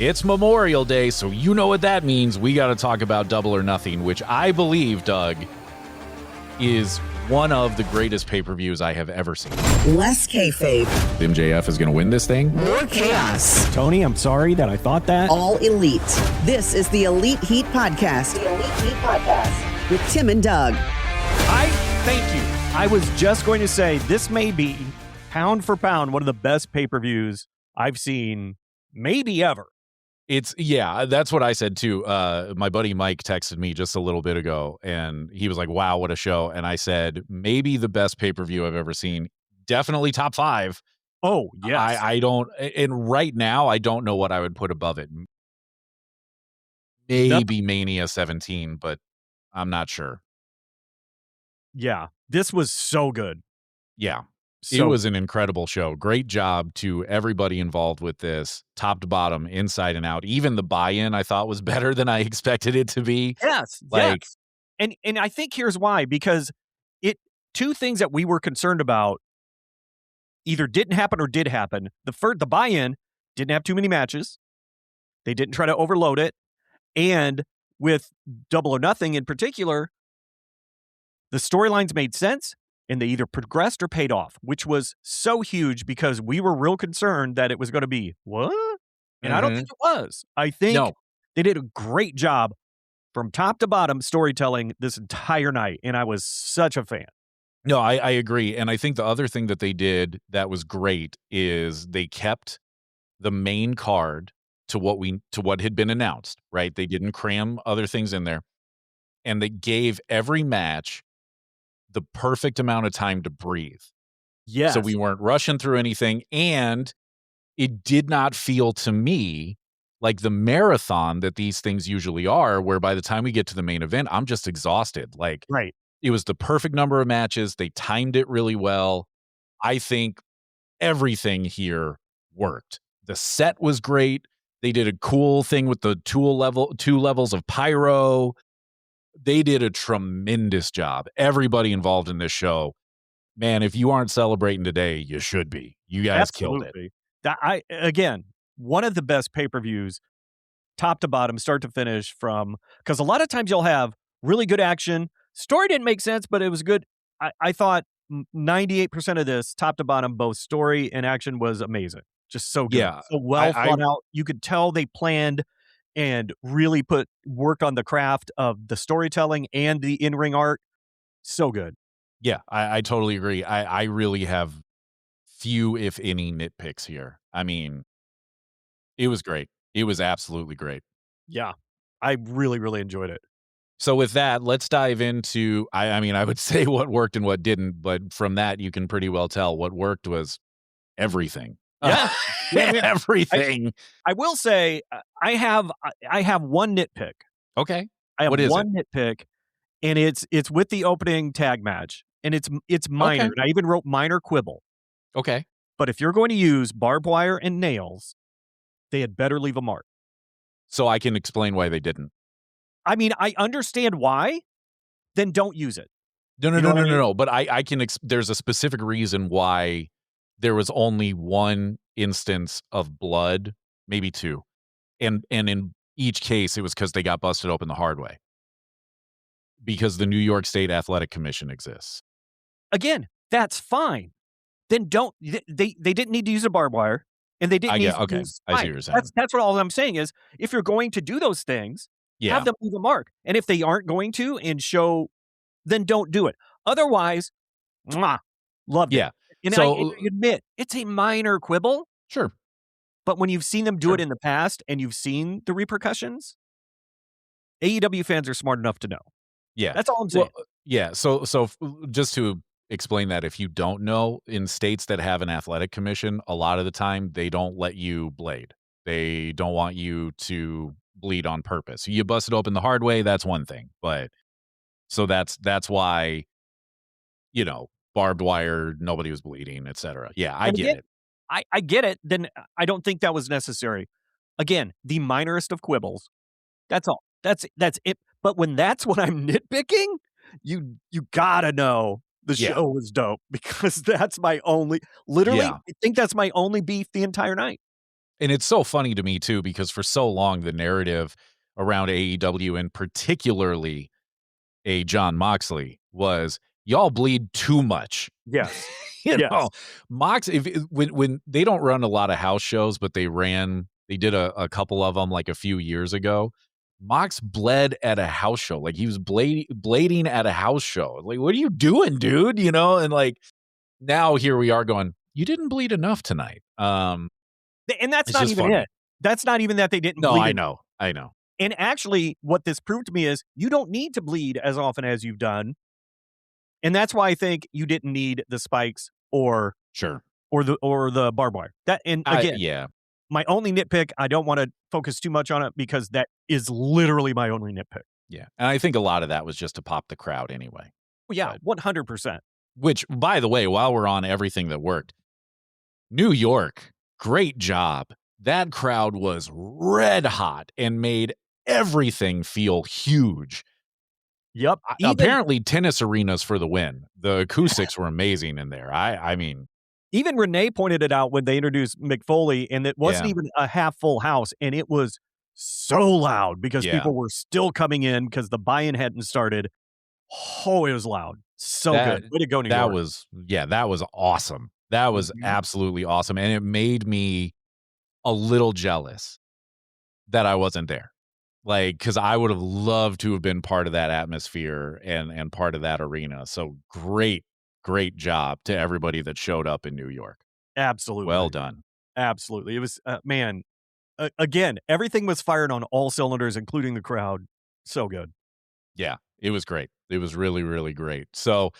It's Memorial Day, so you know what that means. We got to talk about Double or Nothing, which I believe, Doug, is one of the greatest pay-per-views I have ever seen. Less kayfabe. MJF is going to win this thing. More chaos. Tony, I'm sorry that I thought that. All elite. This is the Elite Heat Podcast. The Elite Heat Podcast. With Tim and Doug. Thank you. I was just going to say, this may be, pound for pound, one of the best pay-per-views I've seen, maybe ever. That's what I said too. My buddy Mike texted me just a little bit ago and he was like, wow, what a show. And I said, maybe the best pay-per-view I've ever seen. Definitely top 5. Oh, yes. I don't, and right now I don't know what I would put above it. Maybe Mania 17, but I'm not sure. Yeah, this was so good. Yeah. It was an incredible show. Great job to everybody involved with this, top to bottom, inside and out. Even the buy-in I thought was better than I expected it to be. Yes. And I think here's why, because two things that we were concerned about either didn't happen or did happen. The buy-in didn't have too many matches. They didn't try to overload it. And with Double or Nothing in particular, the storylines made sense. And they either progressed or paid off, which was so huge because we were real concerned that it was going to be, what? And I don't think it was. I think they did a great job from top to bottom storytelling this entire night, and I was such a fan. No, I agree. And I think the other thing that they did that was great is they kept the main card to what had been announced, right? They didn't cram other things in there. And they gave every match the perfect amount of time to breathe. Yes. So we weren't rushing through anything. And it did not feel to me like the marathon that these things usually are, where by the time we get to the main event, I'm just exhausted. Like, right. It was the perfect number of matches. They timed it really well. I think everything here worked. The set was great. They did a cool thing with the two levels of pyro. They did a tremendous job. Everybody involved in this show, man, if you aren't celebrating today, you should be. You guys killed it. Again, one of the best pay-per-views, top to bottom, start to finish, because a lot of times you'll have really good action. Story didn't make sense, but it was good. I thought 98% of this, top to bottom, both story and action, was amazing. Just so good. Yeah, so well thought out. You could tell they planned and really work on the craft of the storytelling and the in-ring art. So good. Yeah, I totally agree. I really have few, if any, nitpicks here. I mean, it was great. It was absolutely great. Yeah, I really, really enjoyed it. So with that, let's dive into, I mean, I would say what worked and what didn't, but from that, you can pretty well tell what worked was everything. Yeah. Everything. I will say I have one nitpick. Okay. I have what is one nitpick, and it's with the opening tag match, and it's minor. Okay. And I even wrote minor quibble. Okay. But if you're going to use barbed wire and nails, they had better leave a mark. So I can explain why they didn't. I mean, I understand why. Then don't use it. No. But I can. There's a specific reason why there was only one instance of blood, maybe two. And in each case, it was because they got busted open the hard way. Because the New York State Athletic Commission exists. Again, that's fine. Then don't. They didn't need to use a barbed wire, and they didn't need to use I see what you're saying. That's what all I'm saying is, if you're going to do those things, have them leave a mark. And if they aren't going to and show, then don't do it. Otherwise, loved it. Yeah. And so, I admit, it's a minor quibble. Sure. But when you've seen them do it in the past and you've seen the repercussions, AEW fans are smart enough to know. Yeah. That's all I'm saying. Well, yeah. So just to explain that, if you don't know, in states that have an athletic commission, a lot of the time they don't let you blade. They don't want you to bleed on purpose. You bust it open the hard way, that's one thing. But so that's why, barbed wire, nobody was bleeding, etc. Yeah, I get it. I get it. Then I don't think that was necessary. Again, the minorest of quibbles. That's all. That's it. But when that's what I'm nitpicking, you gotta know the show was dope, because that's my only, literally, I think that's my only beef the entire night. And it's so funny to me too, because for so long the narrative around AEW and particularly a John Moxley was y'all bleed too much. Yes. You Yes. know, Mox, when they don't run a lot of house shows, but they did a couple of them like a few years ago. Mox bled at a house show. Like he was blading at a house show. Like, what are you doing, dude? You know, and like now here we are going, you didn't bleed enough tonight. And that's It's not just even funny. it. That's not even that they didn't No, bleed. I know. And actually, what this proved to me is you don't need to bleed as often as you've done. And that's why I think you didn't need the spikes or Sure. the barbed wire. That, and again, Yeah. my only nitpick, I don't want to focus too much on it because that is literally my only nitpick. Yeah. And I think a lot of that was just to pop the crowd anyway. Well, yeah, 100%. Which, by the way, while we're on everything that worked, New York, great job. That crowd was red hot and made everything feel huge. Yep. Apparently, tennis arenas for the win. The acoustics were amazing in there. I mean, even Renee pointed it out when they introduced Mick Foley, and it wasn't even a half full house, and it was so loud because people were still coming in because the buy-in hadn't started. Oh, it was loud. So good. Way to go, New York. That was awesome. That was absolutely awesome. And it made me a little jealous that I wasn't there. Like, because I would have loved to have been part of that atmosphere and part of that arena. So great job to everybody that showed up in New York. Absolutely. Well done. Absolutely. It was, man, again, everything was fired on all cylinders, including the crowd. So good. Yeah, it was great. It was really, really great. So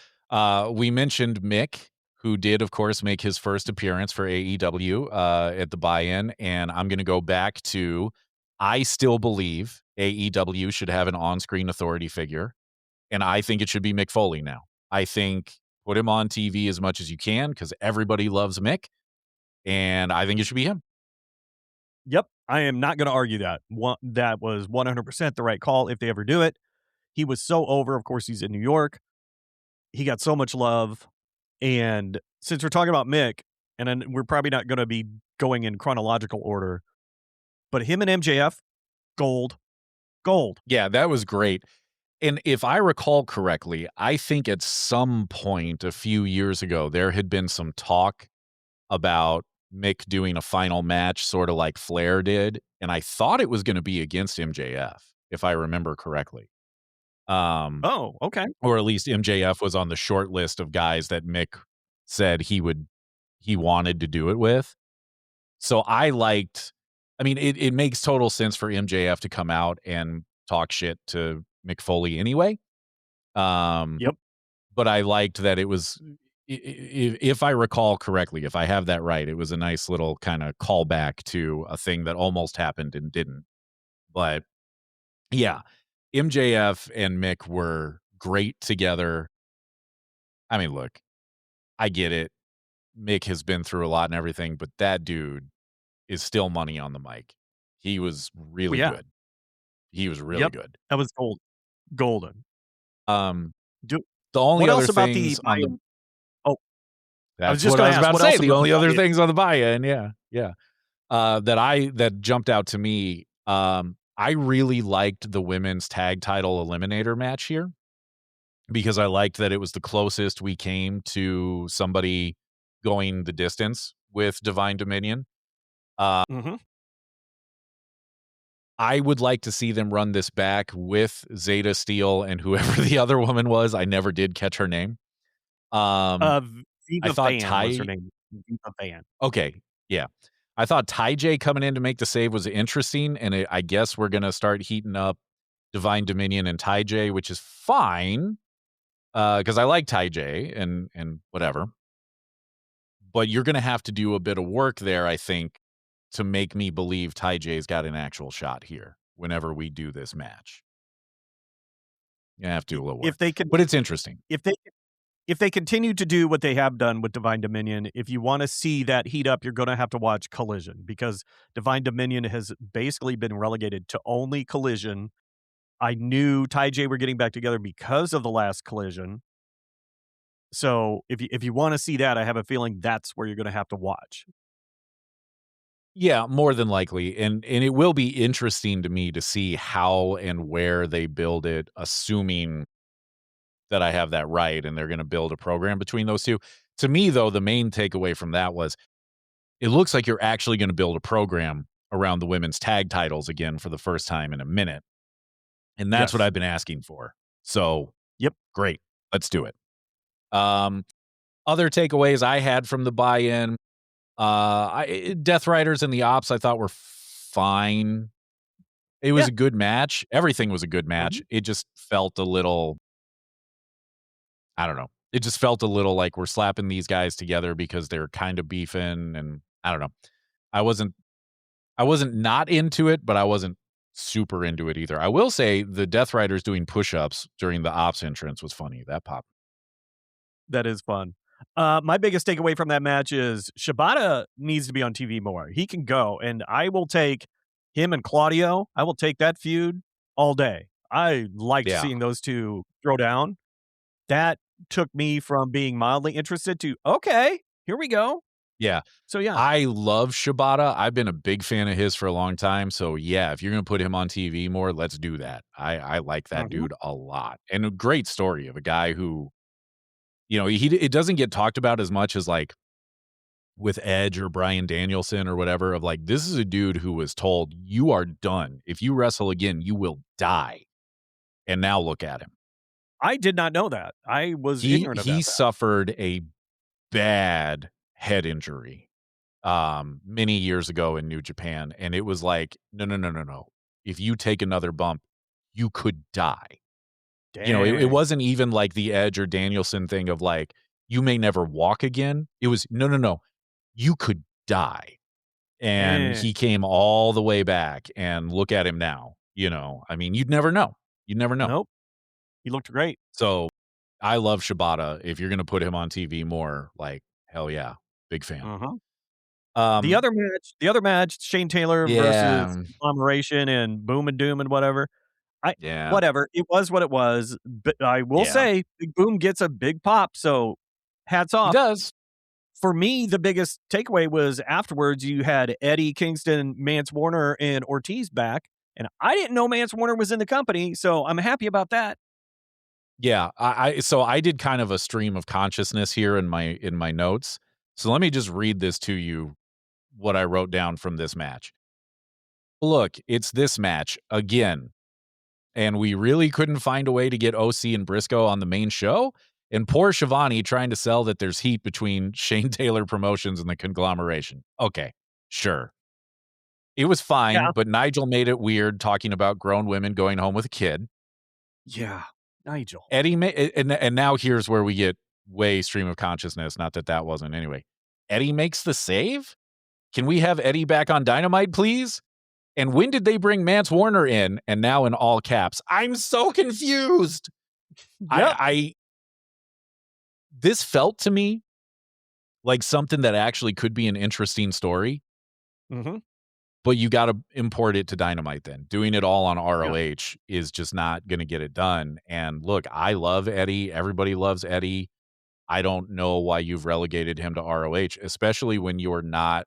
we mentioned Mick, who did, of course, make his first appearance for AEW at the buy-in. And I'm going to go back to, I still believe AEW should have an on-screen authority figure. And I think it should be Mick Foley now. I think put him on TV as much as you can because everybody loves Mick. And I think it should be him. Yep. I am not going to argue that. That was 100% the right call if they ever do it. He was so over. Of course, he's in New York. He got so much love. And since we're talking about Mick, and then we're probably not going to be going in chronological order, but him and MJF, gold. Yeah, that was great. And if I recall correctly, I think at some point a few years ago, there had been some talk about Mick doing a final match, sort of like Flair did. And I thought it was going to be against MJF, if I remember correctly. Oh, okay. Or at least MJF was on the short list of guys that Mick said he wanted to do it with. So it makes total sense for MJF to come out and talk shit to Mick Foley anyway. Yep. But I liked that it was, if I recall correctly, if I have that right, it was a nice little kind of callback to a thing that almost happened and didn't. But yeah, MJF and Mick were great together. I mean, look, I get it. Mick has been through a lot and everything, but that dude is still money on the mic. He was really good. He was really good. That was golden. The only what other else about things the on the I was just going to ask, about to what say. else The about only the other buy-in? things on the buy-in, that jumped out to me. I really liked the women's tag title eliminator match here because I liked that it was the closest we came to somebody going the distance with Divine Dominion. I would like to see them run this back with Zeta Steel and whoever the other woman was. I never did catch her name. Viva I thought Fan was her name. Viva Fan. Okay, yeah. I thought Ty J coming in to make the save was interesting, and I guess we're going to start heating up Divine Dominion and Ty J, which is fine, because I like Ty J and whatever. But you're going to have to do a bit of work there, I think, to make me believe Ty J's got an actual shot here whenever we do this match. You have to do a little work. But it's interesting. If they continue to do what they have done with Divine Dominion, if you want to see that heat up, you're going to have to watch Collision because Divine Dominion has basically been relegated to only Collision. I knew Ty J were getting back together because of the last Collision. So if you want to see that, I have a feeling that's where you're going to have to watch. Yeah, more than likely, and it will be interesting to me to see how and where they build it, assuming that I have that right, and they're gonna build a program between those 2. To me, though, the main takeaway from that was, it looks like you're actually gonna build a program around the women's tag titles again for the first time in a minute, and that's what Yes. I've been asking for. So, Yep. great, let's do it. Um, Other takeaways I had from the buy-in, Death Riders and the Ops I thought were fine. It was Yeah. a good match. Everything was a good match. Mhm. It just felt a little, I don't know. It just felt a little like we're slapping these guys together because they're kind of beefing, and I don't know. I wasn't I wasn't not into it, but I wasn't super into it either. I will say the Death Riders doing push-ups during the Ops entrance was funny. That popped. That is fun. My biggest takeaway from that match is Shibata needs to be on TV more. He can go, and I will take him and Claudio. I will take that feud all day. I liked Yeah. seeing those 2 throw down. That took me from being mildly interested to, "Okay, here we go." Yeah. So, yeah. I love Shibata. I've been a big fan of his for a long time. So yeah, if you're gonna put him on TV more, let's do that. I like that Mhm. dude a lot. And a great story of a guy who, it doesn't get talked about as much as like with Edge or Bryan Danielson or whatever, of like, this is a dude who was told, you are done. If you wrestle again, you will die. And now look at him. I did not know that. I was He ignorant of he that fact. suffered a bad head injury many years ago in New Japan, and it was like, no, no, no, no, no. If you take another bump, you could die. It Dang. wasn't even like the Edge or Danielson thing of like, you may never walk again. It was, no, no, no, you could die. And Dang. he came all the way back, and look at him now. I mean, you'd never know. You'd never know. Nope. He looked great. So I love Shibata. If you're going to put him on TV more, like, hell yeah, big fan. Mhm. The Um, other match, Shane Taylor versus yeah, Conglomeration and Boom and Doom and whatever. I yeah, whatever, it was what it was, but I will yeah. say Big Boom gets a big pop, so hats He off. does. For me, the biggest takeaway was afterwards you had Eddie Kingston, Mance Warner, and Ortiz back, and I didn't know Mance Warner was in the company, so I'm happy about that. Yeah, so I did kind of a stream of consciousness here in my notes. So let me just read this to you, what I wrote down from this match. Look, it's this match again, and we really couldn't find a way to get OC and Briscoe on the main show. And poor Shivani trying to sell that there's heat between Shane Taylor Promotions and the conglomeration. Okay, sure. It was fine, Yeah. but Nigel made it weird talking about grown women going home with a kid. Yeah. Nigel. Eddie and now here's where we get way stream of consciousness, not that that wasn't anyway. Eddie makes the save? Can we have Eddie back on Dynamite, please? And when did they bring Mance Warner in? And now in all caps, I'm so confused. Yep. I this felt to me like something that actually could be an interesting story, Mhm. but you got to import it to Dynamite then. Doing it all on Yeah. ROH is just not going to get it done. And look, I love Eddie. Everybody loves Eddie. I don't know why you've relegated him to ROH, especially when you're not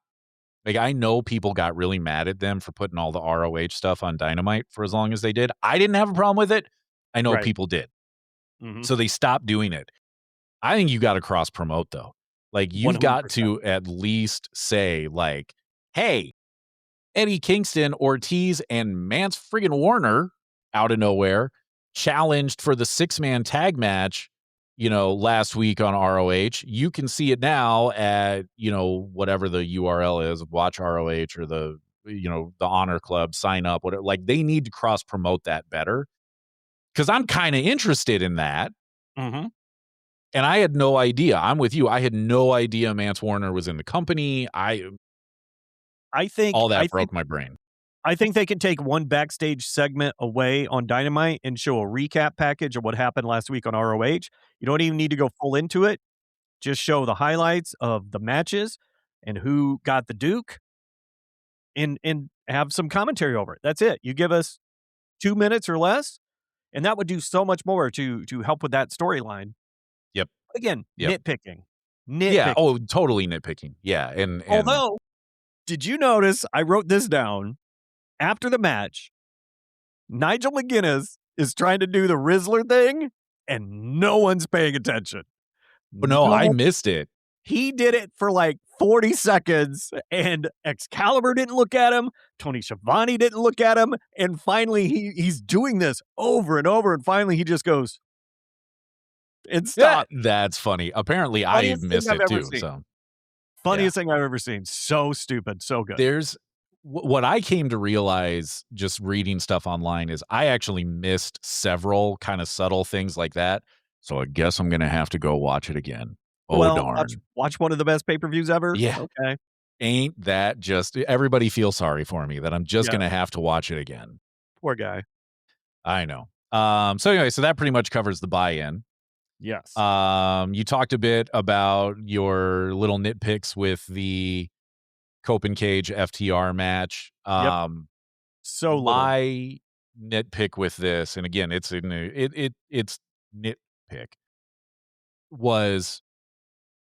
like, I know people got really mad at them for putting all the ROH stuff on Dynamite for as long as they did. I didn't have a problem with it. I know Right. people did. Mhm. So they stopped doing it. I think you got to cross promote though. Like, you've got 100%. to at least say like, hey, Eddie Kingston, Ortiz, and Mance friggin' Warner out of nowhere challenged for the 6-man tag match, last week on ROH. You can see it now at, whatever the URL is, Watch ROH or the Honor Club, sign up, whatever. Like, they need to cross promote that better because I'm kind of interested in that. Mhm. And I had no idea. I'm with you. I had no idea Mance Warner was in the company. I think All I that think broke my brain. I think they can take one backstage segment away on Dynamite and show a recap package of what happened last week on ROH. You don't even need to go full into it. Just show the highlights of the matches and who got the Duke and have some commentary over it. That's it. You give us 2 minutes or less, and that would do so much more to help with that storyline. Yep. Again, Yep. nitpicking. Yeah. Nitpicking. Oh, totally nitpicking. Yeah. And Although Did you notice? I wrote this down. After the match, Nigel McGuinness is trying to do the Rizzler thing, and no one's paying attention. Oh, no, I one- missed it. He did it for like 40 seconds, and Excalibur didn't look at him. Tony Schiavone didn't look at him. And finally, he's doing this over and over. And finally, he just goes and stops. That's funny. Apparently, I missed it too. So funniest thing I've ever seen. So stupid. So good. There's what I came to realize just reading stuff online is I actually missed several kind of subtle things like that. So I guess I'm going to have to go watch it again. Oh, well, darn. Watch one of the best pay-per-views ever? Yeah. Okay. Ain't that just, everybody feels sorry for me that I'm just going to have to watch it again. Poor guy. I know. So anyway, so that pretty much covers the buy-in. Yes. You talked a bit about your little nitpicks with the Cope and Cage FTR match. So my nitpick with this, and again, it's nitpick, was,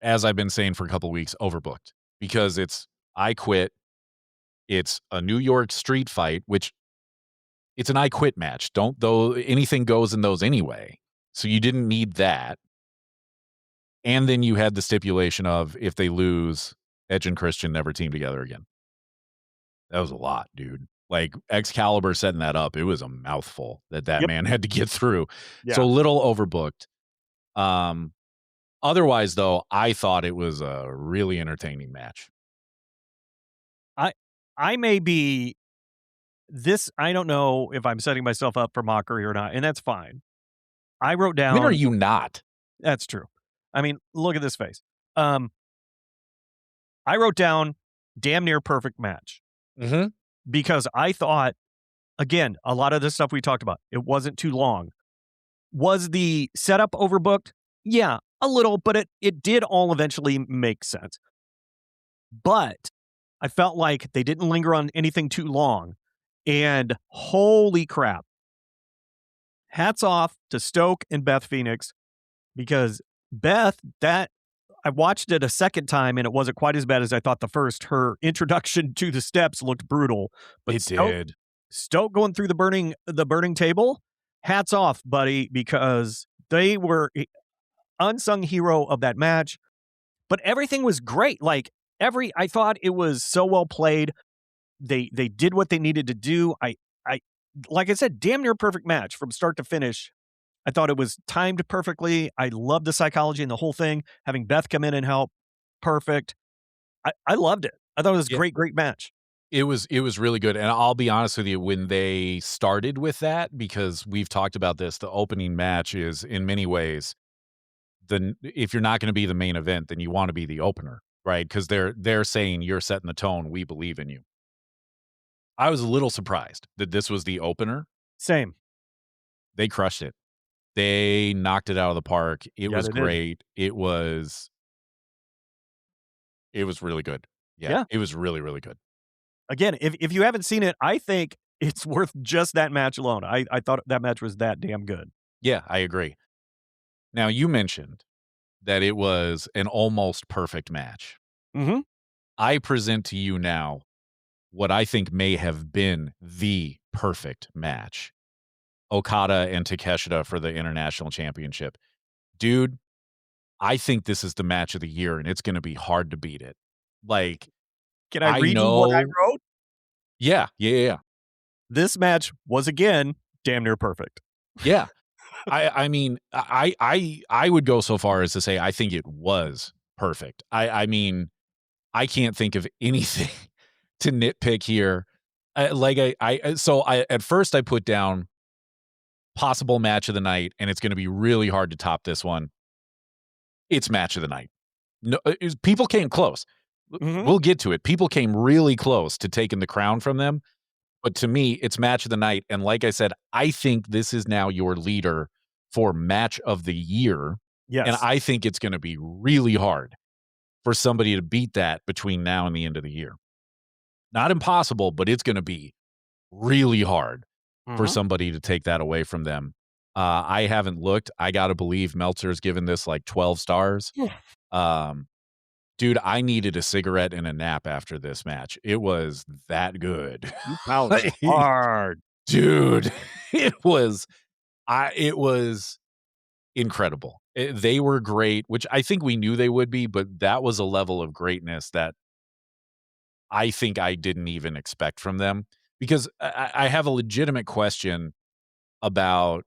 as I've been saying for a couple of weeks, overbooked, because I Quit. It's a New York street fight, which it's an I Quit match. Anything goes in those anyway. So you didn't need that. And then you had the stipulation of, if they lose, Edge and Christian never team together again. That was a lot, dude. Like, Excalibur setting that up, it was a mouthful that man had to get through. Yeah. So a little overbooked. Otherwise, though, I thought it was a really entertaining match. I may be this. I don't know if I'm setting myself up for mockery or not, and that's fine. I wrote down. When are you not? That's true. I mean, look at this face. I wrote down damn near perfect match. Mm-hmm. Because I thought, again, a lot of the stuff we talked about, it wasn't too long. Was the setup overbooked? Yeah, a little, but it did all eventually make sense. But I felt like they didn't linger on anything too long. And holy crap. Hats off to Stoke and Beth Phoenix, because Beth, I watched it a second time and it wasn't quite as bad as I thought the first. Her introduction to the steps looked brutal. But it did. Stoke going through the burning table, hats off, buddy, because they were unsung hero of that match. But everything was great. Like I thought it was so well played. They did what they needed to do. I like I said, damn near perfect match from start to finish. I thought it was timed perfectly. I loved the psychology and the whole thing. Having Beth come in and help, perfect. I loved it. I thought it was a great match. It was really good. And I'll be honest with you, when they started with that, because we've talked about this, the opening match is in many ways, if you're not going to be the main event, then you want to be the opener, right? Because they're saying, you're setting the tone. We believe in you. I was a little surprised that this was the opener. Same. They crushed it. They knocked it out of the park. It was great. It was really good. Yeah. It was really, really good. Again, if you haven't seen it, I think it's worth just that match alone. I thought that match was that damn good. Yeah, I agree. Now, you mentioned that it was an almost perfect match. Mm-hmm. I present to you now what I think may have been the perfect match. Okada and Takeshita for the International Championship. Dude, I think this is the match of the year, and it's going to be hard to beat it. Like, can I read you what I wrote? Yeah. This match was, again, damn near perfect. Yeah. I mean, I would go so far as to say I think it was perfect. I mean, I can't think of anything to nitpick here. At first I put down possible match of the night, and it's going to be really hard to top this one. It's match of the night. No, people came close. Mm-hmm. We'll get to it. People came really close to taking the crown from them. But to me, it's match of the night. And like I said, I think this is now your leader for match of the year. Yes. And I think it's going to be really hard for somebody to beat that between now and the end of the year. Not impossible, but it's going to be really hard for somebody to take that away from them. I haven't looked. I got to believe Meltzer's given this like 12 stars. Dude, I needed a cigarette and a nap after this match. It was that good. You pounced hard. Dude, it was incredible. They were great, which I think we knew they would be, but that was a level of greatness that I think I didn't even expect from them, because I have a legitimate question about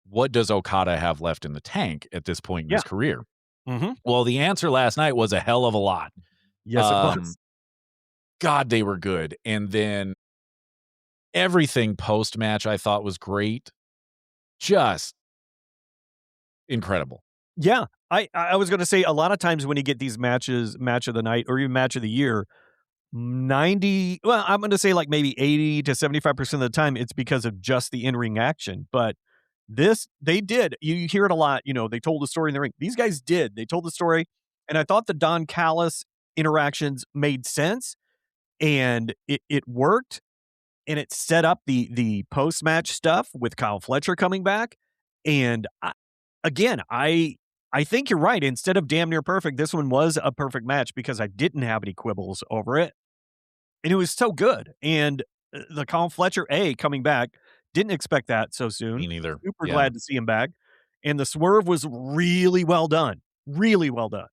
what does Okada have left in the tank at this point in his Yeah. career? Mhm. Well, the answer last night was a hell of a lot. Yes, it was. God, they were good. And then everything post-match I thought was great. Just incredible. Yeah. I was gonna say a lot of times when you get these matches, match of the night or even match of the year, 90 well, I'm gonna say like maybe 80 to 75% of the time, it's because of just the in-ring action. But this, they did. You hear it a lot, they told the story in the ring. These guys did. They told the story, and I thought the Don Callis interactions made sense, and it worked, and it set up the post-match stuff with Kyle Fletcher coming back, and I think you're right. Instead of damn near perfect, this one was a perfect match because I didn't have any quibbles over it. And it was so good. And the Kyle Fletcher coming back, didn't expect that so soon. Me neither. Super Yeah. glad to see him back. And the swerve was really well done. Really well done.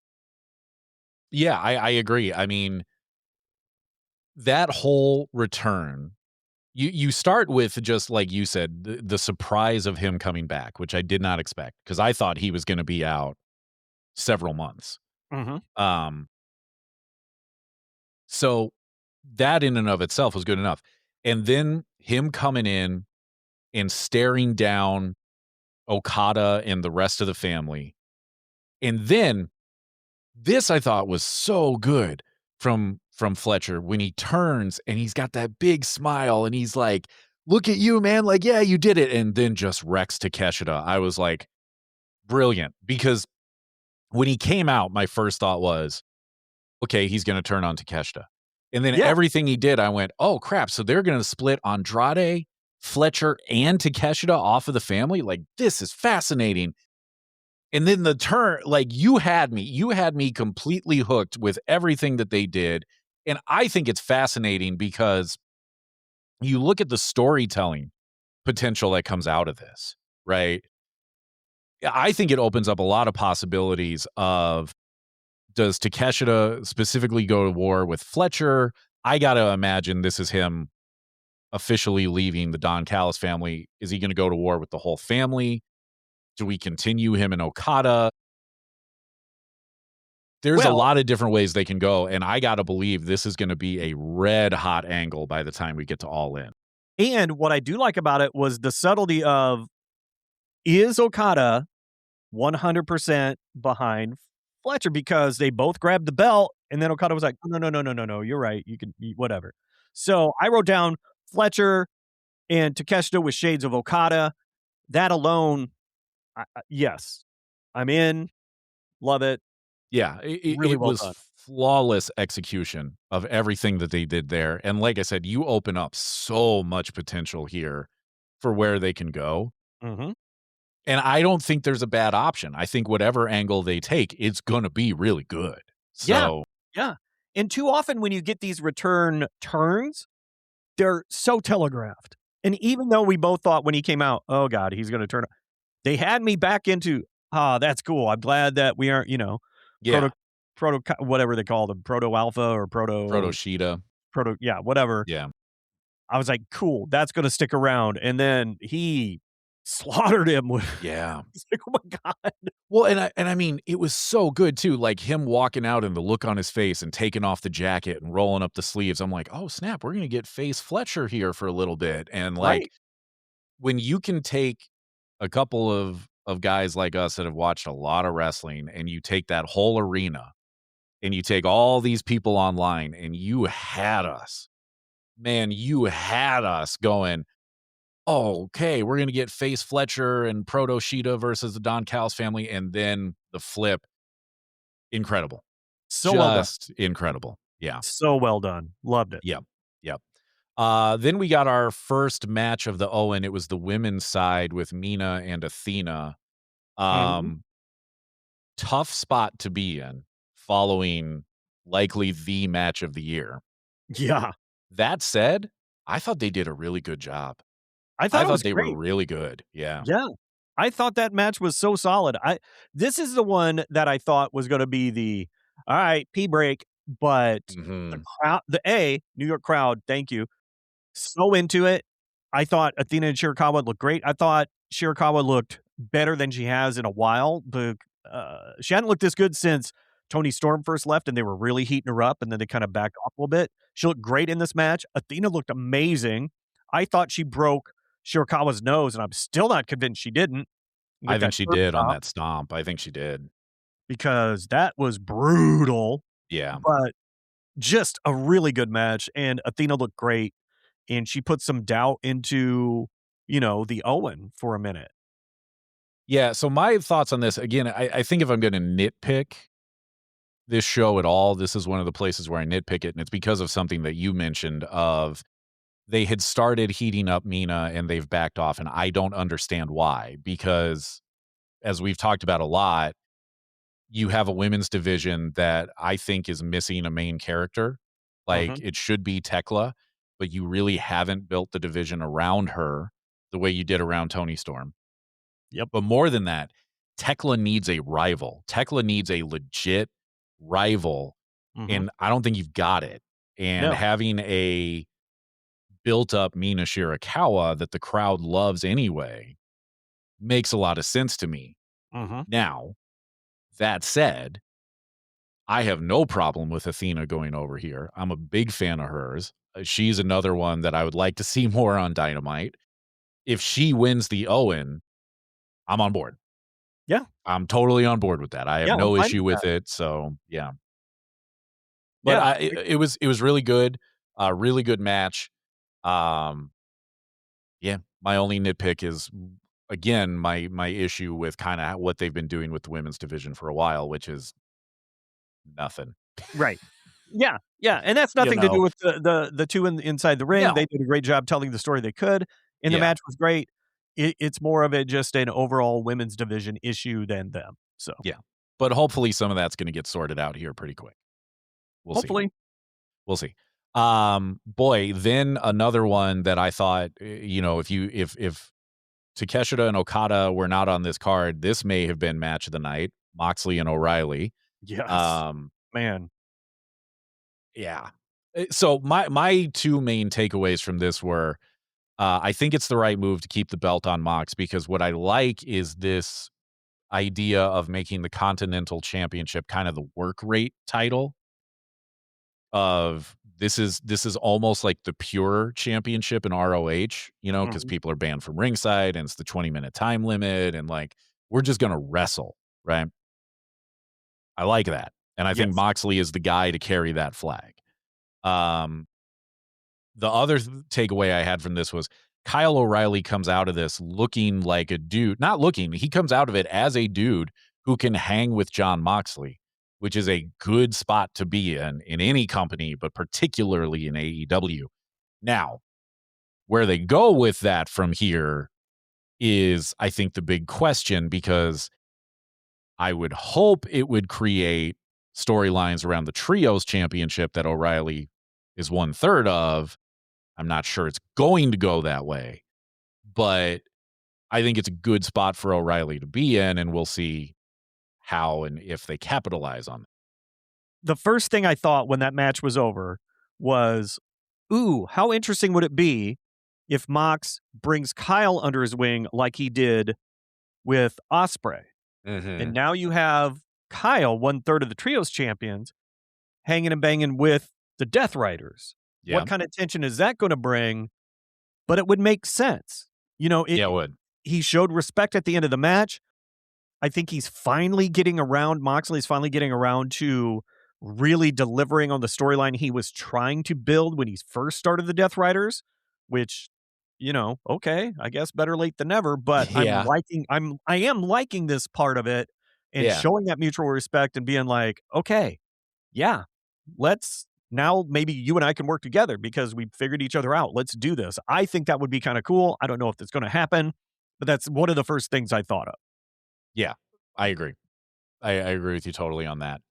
Yeah, I agree. I mean, that whole return, you start with, just like you said, the surprise of him coming back, which I did not expect, because I thought he was gonna be out several months. Mhm. So that in and of itself was good enough. And then him coming in and staring down Okada and the rest of the family. And then this I thought was so good from Fletcher when he turns and he's got that big smile and he's like, "Look at you, man. Like, yeah, you did it." And then just wrecks Takeshita. I was like, brilliant. Because when he came out, my first thought was, okay, he's going to turn on Takeshita. And then Yeah. everything he did, I went, oh, crap. So they're going to split Andrade, Fletcher, and Takeshita off of the family? Like, this is fascinating. And then the turn, like, you had me completely hooked with everything that they did. And I think it's fascinating because you look at the storytelling potential that comes out of this, right? I think it opens up a lot of possibilities of, does Takeshita specifically go to war with Fletcher? I got to imagine this is him officially leaving the Don Callis family. Is he going to go to war with the whole family? Do we continue him in Okada? There's a lot of different ways they can go, and I got to believe this is going to be a red hot angle by the time we get to All In. And what I do like about it was the subtlety of, is Okada 100% behind Fletcher? Because they both grabbed the belt, and then Okada was like, no, you're right. You can, whatever. So I wrote down Fletcher and Takeshita with shades of Okada. That alone, yes, I'm in. Love it. Yeah, it Really well was done. flawless execution of everything that they did there. And like I said, you open up so much potential here for where they can go. Mm-hmm. And I don't think there's a bad option. I think whatever angle they take, it's going to be really good. So, Yeah. And too often when you get these return turns, they're so telegraphed. And even though we both thought when he came out, oh God, he's going to turn, they had me back into, that's cool. I'm glad that we aren't, yeah, proto, whatever they call them, proto alpha or Proto-Shida. yeah, whatever. Yeah. I was like, cool, that's going to stick around. And then he slaughtered him with, Yeah. it's like, oh my God. Well, and I mean, it was so good too. Like him walking out and the look on his face and taking off the jacket and rolling up the sleeves. I'm like, oh snap, we're gonna get face Fletcher here for a little bit. And like, Right. when you can take a couple of guys like us that have watched a lot of wrestling, and you take that whole arena, and you take all these people online, and you had us, man, you had us going, oh, okay, we're going to get face Fletcher and Proto-Shida versus the Don Callis family, and then the flip. Incredible. So well done. Just incredible. Yeah. So well done. Loved it. Yep. Yep. Then we got our first match of the Owen. It was the women's side with Mina and Athena. Mhm. Tough spot to be in following likely the match of the year. Yeah. That said, I thought they did a really good job. I I thought it thought was they were great. really good. Yeah. Yeah. I thought that match was so solid. This is the one that I thought was gonna be the, "All right, pee break," but the Mhm. New York crowd, thank you, so into it. I thought Athena and Shirakawa looked great. I thought Shirakawa looked better than she has in a while. She hadn't looked this good since Toni Storm first left, and they were really heating her up, and then they kinda backed off a little bit. She looked great in this match. Athena looked amazing. I thought she broke Shirakawa's nose, and I'm still not convinced she didn't I with think that she curb did on stomp, that stomp. I think she did. because that was brutal, Yeah. but just a really good match, and Athena looked great, and she put some doubt into, the Owen for a minute. Yeah, so my thoughts on this, again, I think if I'm gonna nitpick this show at all, this is one of the places where I nitpick it, and it's because of something that you mentioned of they had started heating up Mina and they've backed off, and I don't understand why, because as we've talked about a lot, you have a women's division that I think is missing a main character. Like, Mhm. it should be Tekla, but you really haven't built the division around her the way you did around Toni Storm. Yep. But more than that, Tekla needs a rival. Tekla needs a legit rival, Mhm. and I don't think you've got it. And No. having a built-up Mina Shirakawa that the crowd loves anyway makes a lot of sense to me. Mhm. Now, that said, I have no problem with Athena going over here. I'm a big fan of hers. She's another one that I would like to see more on Dynamite. If she wins the Owen, I'm on board. Yeah. I'm totally on board with that. I have Yeah, I'm no fine issue with with that. it, so, yeah. But Yeah. it was really good, really good match. Um, yeah, my only nitpick is, again, my issue with kinda what they've been doing with the women's division for a while, which is nothing. Right. Yeah, yeah, and that's You nothing to do know? with the 2 inside the ring. They No. did a great job telling the story they could, and the Yeah, match was great. It's more of a just an overall women's division issue than them. So, yeah. But hopefully some of that's gonna get sorted out here pretty quick. We'll see. hopefully. We'll see. Boy, then another one that I thought, if Takeshita and Okada were not on this card, this may have been match of the night, Moxley and O'Reilly. Yes. Um, Man. yeah. So my two main takeaways from this were, I think it's the right move to keep the belt on Mox, because what I like is this idea of making the Continental Championship kind of the work rate title. Of this is almost like the pure championship in ROH, because Mhm. people are banned from ringside and it's the 20-minute time limit, and like we're just gonna wrestle, right? I like that. And I think Yes. Moxley is the guy to carry that flag. Um, the other takeaway I had from this was Kyle O'Reilly comes out of this looking like a dude, not looking, he comes out of it as a dude who can hang with John Moxley, which is a good spot to be in any company, but particularly in AEW. Now, where they go with that from here is, I think, the big question, because I would hope it would create storylines around the Trios Championship that O'Reilly is 1/3 of. I'm not sure it's going to go that way, but I think it's a good spot for O'Reilly to be in, and we'll see how and if they capitalize on it. The first thing I thought when that match was over was, "Ooh, how interesting would it be if Mox brings Kyle under his wing like he did with Ospreay?" And Mhm. now you have Kyle, 1/3 of the Trios champions, hanging and banging with the Death Riders. What Yeah. kind of tension is that gonna bring? But it would make sense. You know, Yeah, it it would. he showed respect at the end of the match. I think he's finally getting around Moxley's finally getting around to really delivering on the storyline he was trying to build when he first started the Death Riders, which, okay, I guess better late than never, but Yeah. I am liking this part of it, and Yeah. showing that mutual respect and being like, "Okay, yeah, let's now maybe you and I can work together because we figured each other out. Let's do this." I think that would be kinda cool. I don't know if that's gonna happen, but that's one of the first things I thought of. Yeah. I agree. I agree with you totally on that.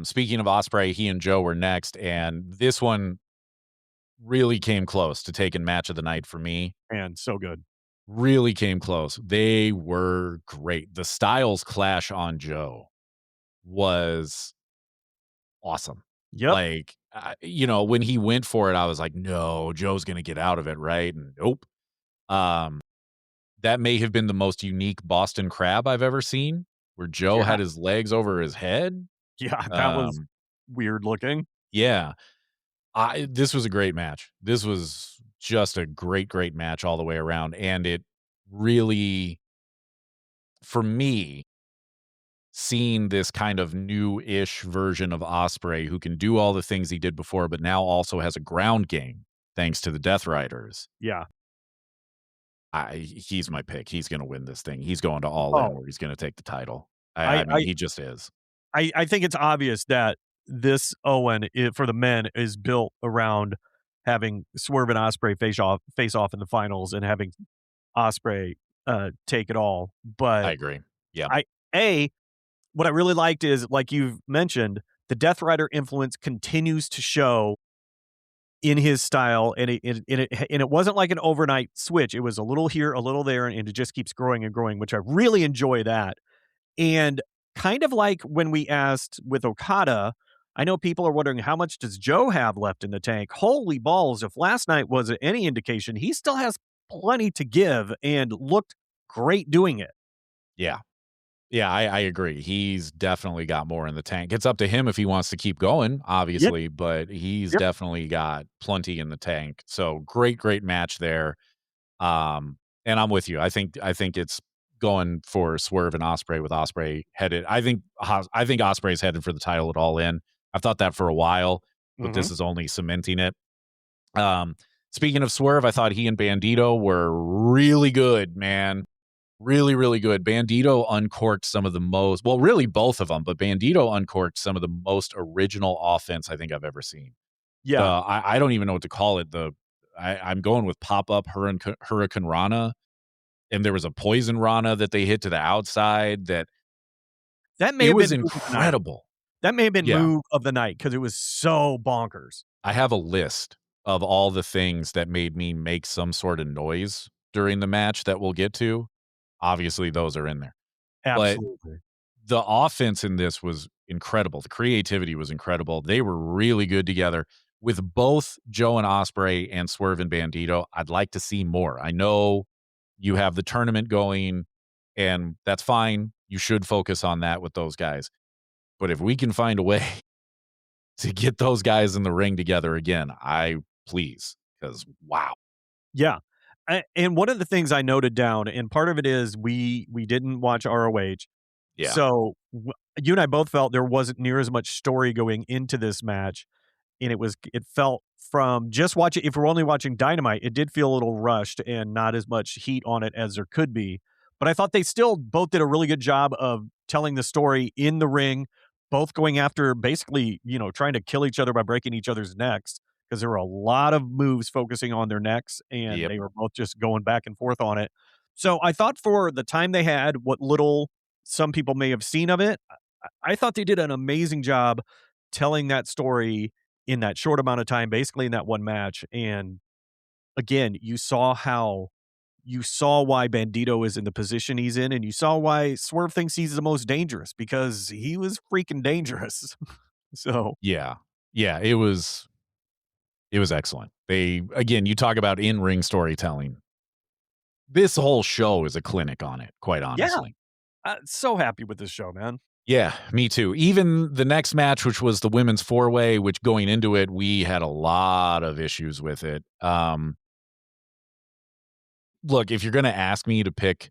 Speaking of Ospreay, he and Joe were next, and this one really came close to taking match of the night for me. And so good. Really came close. They were great. The Styles clash on Joe was awesome. Yep. Like, when he went for it, I was like, "No, Joe's gonna get out of it, right?" And nope. Um, that may have been the most unique Boston Crab I've ever seen, where Joe Yeah. had his legs over his head. Yeah. That was Um, weird looking. yeah. This was a great match. This was just a great, great match all the way around, and it really, for me, seeing this kind of new-ish version of Osprey who can do all the things he did before, but now also has a ground game thanks to the Death Riders. Yeah. He's my pick. He's gonna win this thing. He's going to All In Oh, where he's gonna take the title. I I, mean, I, he just is. I think it's obvious that this Owen for the men is built around having Swerve and Osprey face off in the finals and having Osprey take it all. I But agree. Yeah. I a what I really liked is, like you've mentioned, the Death Rider influence continues to show in his style, and it wasn't like an overnight switch. It was a little here, a little there, and it just keeps growing and growing, which I really enjoy that. And kind of like when we asked with Okada, I know people are wondering how much does Joe have left in the tank? Holy balls, if last night was any indication, he still has plenty to give and looked great doing it. Yeah. Yeah, I agree. He's definitely got more in the tank. It's up to him if he wants to keep going, Yep. obviously, but he's Yep. definitely got plenty in the tank. So great, great match there. And I'm with you. I think it's going for Swerve and Osprey with Osprey headed. I think Osprey's headed for the title at All In. I've thought that for a while, but Mhm. this is only cementing it. Um, Speaking of Swerve, I thought he and Bandido were really good, man. Really, really good. Bandido uncorked some of the most, well, really both of them, but Bandido uncorked some of the most original offense I think I've ever seen. Yeah. I don't even know what to call it. I'm going with pop up Hurricane Rana, and there was a poison Rana that they hit to the outside. That That may it have was been move of the night. incredible. That may have been Yeah, move of the night because it was so bonkers. I have a list of all the things that made me make some sort of noise during the match that we'll get to. Obviously, those are in there, but Absolutely. the offense in this was incredible. The creativity was incredible. They were really good together. With both Joe and Osprey and Swerve and Bandito, I'd like to see more. I know you have the tournament going, and that's fine. You should focus on that with those guys. But if we can find a way to get those guys in the ring together again, I please, because wow. Yeah. And one of the things I noted down, and part of it is we didn't watch ROH. Yeah. So you and I both felt there wasn't near as much story going into this match. And it felt from just watching, if we're only watching Dynamite, it did feel a little rushed and not as much heat on it as there could be. But I thought they still both did a really good job of telling the story in the ring, both going after basically, trying to kill each other by breaking each other's necks because there were a lot of moves focusing on their necks and Yep. they were both just going back and forth on it. So I thought for the time they had, what little some people may have seen of it, I thought they did an amazing job telling that story in that short amount of time, basically in that one match. And again, you saw why Bandito is in the position he's in, and you saw why Swerve thinks he's the most dangerous because he was freaking dangerous. So Yeah. Yeah. It was excellent. Again, you talk about in-ring storytelling. This whole show is a clinic on it, quite yeah, honestly. so happy with this show, man. Yeah, me too. Even the next match, which was the women's four-way, which going into it, we had a lot of issues with it. Look, if you're going to ask me to pick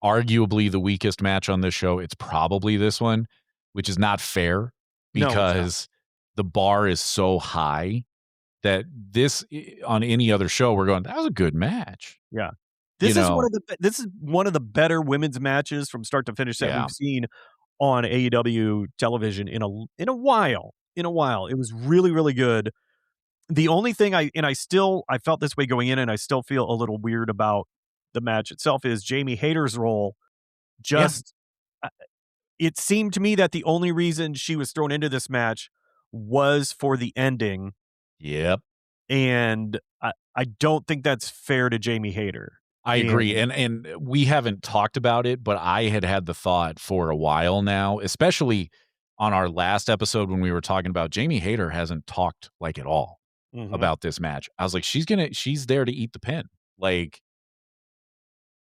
arguably the weakest match on this show, it's probably this one, which is not fair No, it's not. because the bar is so high that on any other show, we're going, that was a good match. Yeah. You know? This is one of the better women's matches from start to finish that Yeah. we've seen on AEW television in a while. In a while. It was really, really good. The only thing I felt this way going in, and I still feel a little weird about the match itself, is Jamie Hayter's role Yeah. just it seemed to me that the only reason she was thrown into this match was for the ending, Yep. and I don't think that's fair to Jamie Hayter. I agree, and we haven't talked about it, but I had the thought for a while now, especially on our last episode when we were talking about Jamie Hayter hasn't talked, like, at all Mhm. about this match. I was like, she's there to eat the pin. Like,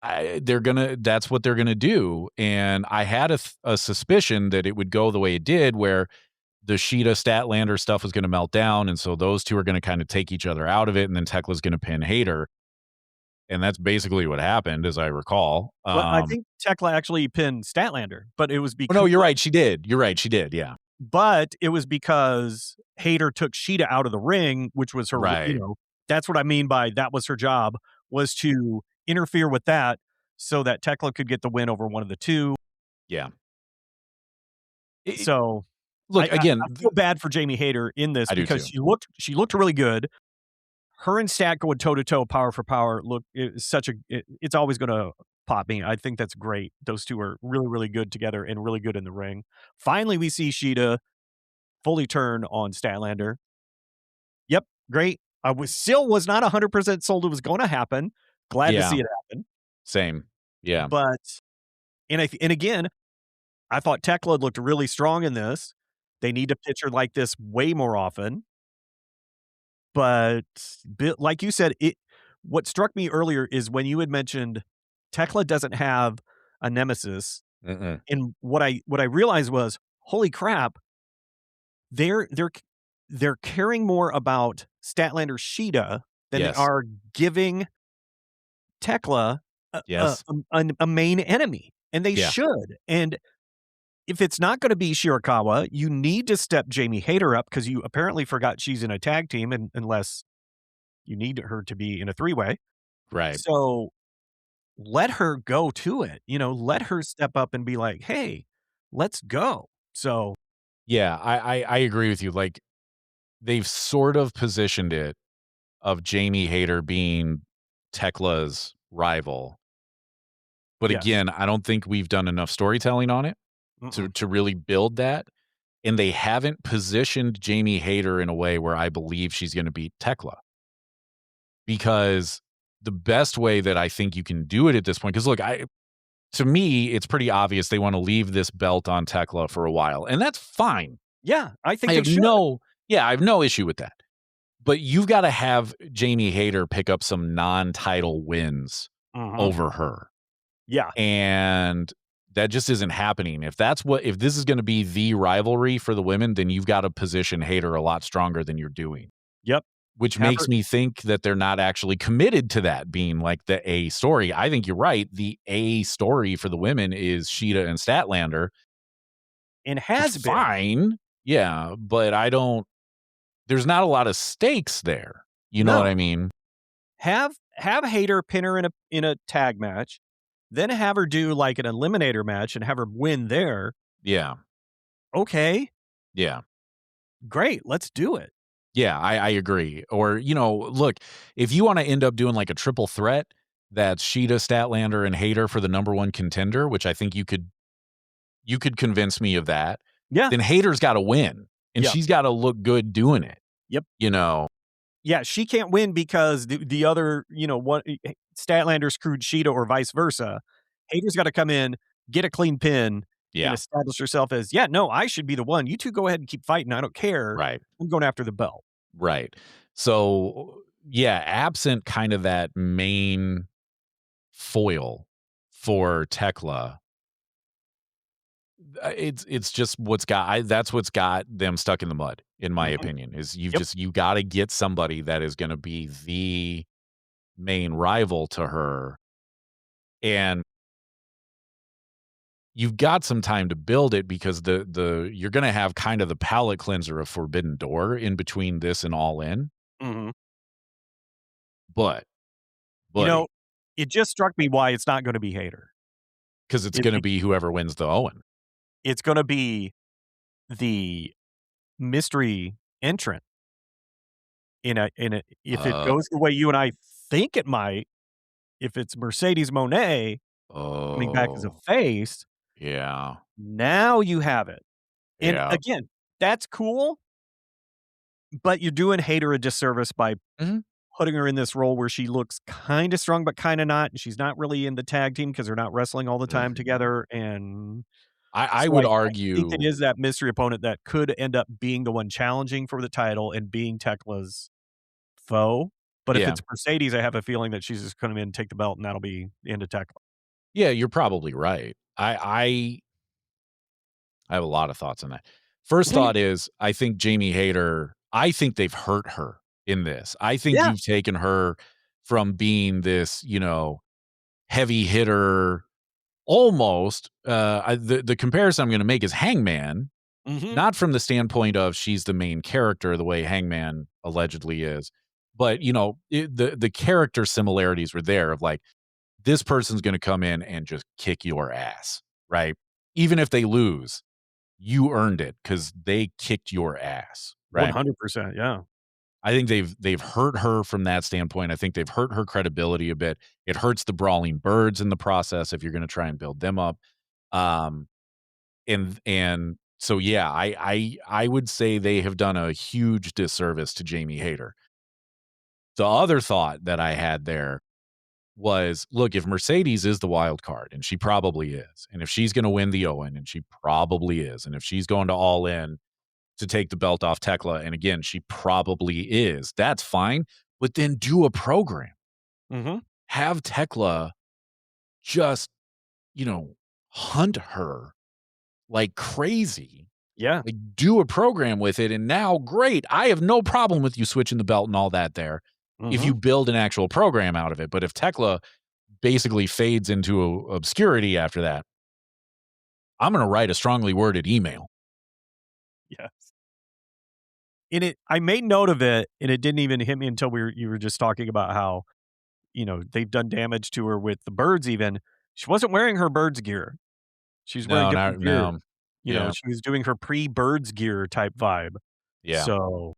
that's what they're gonna do, and I had a suspicion that it would go the way it did, where the Sheeta Statlander stuff was gonna melt down, and so those 2 are gonna kinda take each other out of it, and then Tekla's gonna pin Hayter. And that's basically what happened, as I recall. Well, I think Tekla actually pinned Statlander, but it was Oh, because no, you're right, she did. You're right, she did, yeah. but it was because Hayter took Sheeta out of the ring, which was her, Right. that's what I mean by that was her job, was to interfere with that so that Tekla could get the win over one of the 2. Yeah. It So, look, again, I feel bad for Jamie Hayter in this I do because too. she looked really good. Her and Stat going toe to toe, power for power. Look, it's always going to pop me. I think that's great. Those 2 are really, really good together and really good in the ring. Finally, we see Sheeta fully turn on Statlander. Yep, great. I was not 100% sold it was going to happen. Glad to Yeah, see it happen. same. Yeah. But and again, I thought Tekla looked really strong in this. They need to pitch her like this way more often. But like you said, what struck me earlier is when you had mentioned Tekla doesn't have a nemesis, Mm-mm. and what I realized was, holy crap, they're caring more about Statlander Sheeta than they Yes. are giving Tekla Yes. a main enemy, and they Yeah. should. And if it's not going to be Shirakawa, you need to step Jamie Hayter up because you apparently forgot she's in a tag team, and unless you need her to be in a 3-way. Right. So let her go to it. Let her step up and be like, "Hey, let's go." So Yeah, I agree with you, like, they've sort of positioned it of Jamie Hayter being Tekla's rival, but yes, again, I don't think we've done enough storytelling on it mm-mm. to really build that, and they haven't positioned Jamie Hayter in a way where I believe she's gonna beat Tekla. Because the best way that I think you can do it at this point, because look, to me, it's pretty obvious they wanna leave this belt on Tekla for a while, and that's fine. Yeah, I think I they have should. I have no issue with that. But you've gotta have Jamie Hayter pick up some non-title wins Mhm. over her, Yeah, and that just isn't happening. If this is gonna be the rivalry for the women, then you've gotta position Hayter a lot stronger than you're doing. yep. Which Have makes her me think that they're not actually committed to that being, like, the A story. I think you're right. The A story for the women is Sheeta and Statlander, and which has been. fine. Yeah, but there's not a lot of stakes there. You know what No. I mean? Have Hayter pin her in a tag match, then have her do, like, an eliminator match and have her win there. Yeah. Okay, Yeah. great, let's do it. Yeah, I agree. Or, look, if you wanna end up doing, like, a triple threat, that's Sheeta, Statlander, and Hayter for the number 1 contender, which I think you could convince me of that, Yeah, then Hayter's gotta win, and yep, she's gotta look good doing it, yep. you know? Yeah, she can't win because the other, what Statlander screwed Sheeta or vice versa. Hayter's gotta come in, get a clean pin, and Yeah, establish herself as, "Yeah, no, I should be the one. You 2 go ahead and keep fighting. I don't care. right, I'm going after the belt." right. So, yeah, absent kind of that main foil for Tekla, it's just that's what's got them stuck in the mud, in my Mhm. opinion, is Yep. you gotta get somebody that is gonna be the main rival to her, and you've got some time to build it because you're gonna have kind of the palate cleanser of Forbidden Door in between this and All In, Mhm. but, You know, buddy, it just struck me why it's not gonna be Hayter. because it's It's gonna be be whoever wins the Owen. it's gonna be the mystery entrant in a if it Uh, goes the way you and I think it might, if it's Mercedes Moné coming back as a oh, face, yeah. Now you have it. And Yeah. again, that's cool, but you're doing Hayter a disservice by Mhm. putting her in this role where she looks kind of strong, but kind of not. And she's not really in the tag team because they're not wrestling all the time Mhm. together. And I so would I think it argue is that mystery opponent that could end up being the one challenging for the title and being Tekla's foe. But if yeah. it's Mercedes, I have a feeling that she's just going to come in and take the belt, and that'll be the end of Tekla. Yeah, you're probably right. I have a lot of thoughts on that. First thought is, I think Jamie Hayter, I think they've hurt her in this. I think Yeah. you've taken her from being this, heavy hitter, almost, the comparison I'm gonna make is Hangman, Mhm. not from the standpoint of she's the main character the way Hangman allegedly is, but, the character similarities were there of, like, this person's gonna come in and just kick your ass, right? Even if they lose, you earned it because they kicked your ass, right? 100%, yeah. I think they've hurt her from that standpoint. I think they've hurt her credibility a bit. It hurts the Brawling Birds in the process if you're gonna try and build them up. Um, and so, yeah, I would say they have done a huge disservice to Jamie Hayter. The other thought that I had there was, look, if Mercedes is the wild card, and she probably is, and if she's gonna win the Owen, and she probably is, and if she's going to All In to take the belt off Tekla, and again, she probably is, that's fine, but then do a program. Mhm. Have Tekla just, hunt her like crazy. Yeah. Like, do a program with it, and now, great, I have no problem with you switching the belt and all that there, if you Mhm. build an actual program out of it, but if Tekla basically fades into obscurity after that, I'm gonna write a strongly worded email. Yes. I made note of it, and it didn't even hit me until you were just talking about how, they've done damage to her with the birds even. She wasn't wearing her birds gear. She's wearing No, different not gear. no. Yeah, She was doing her pre-birds gear type vibe. yeah. So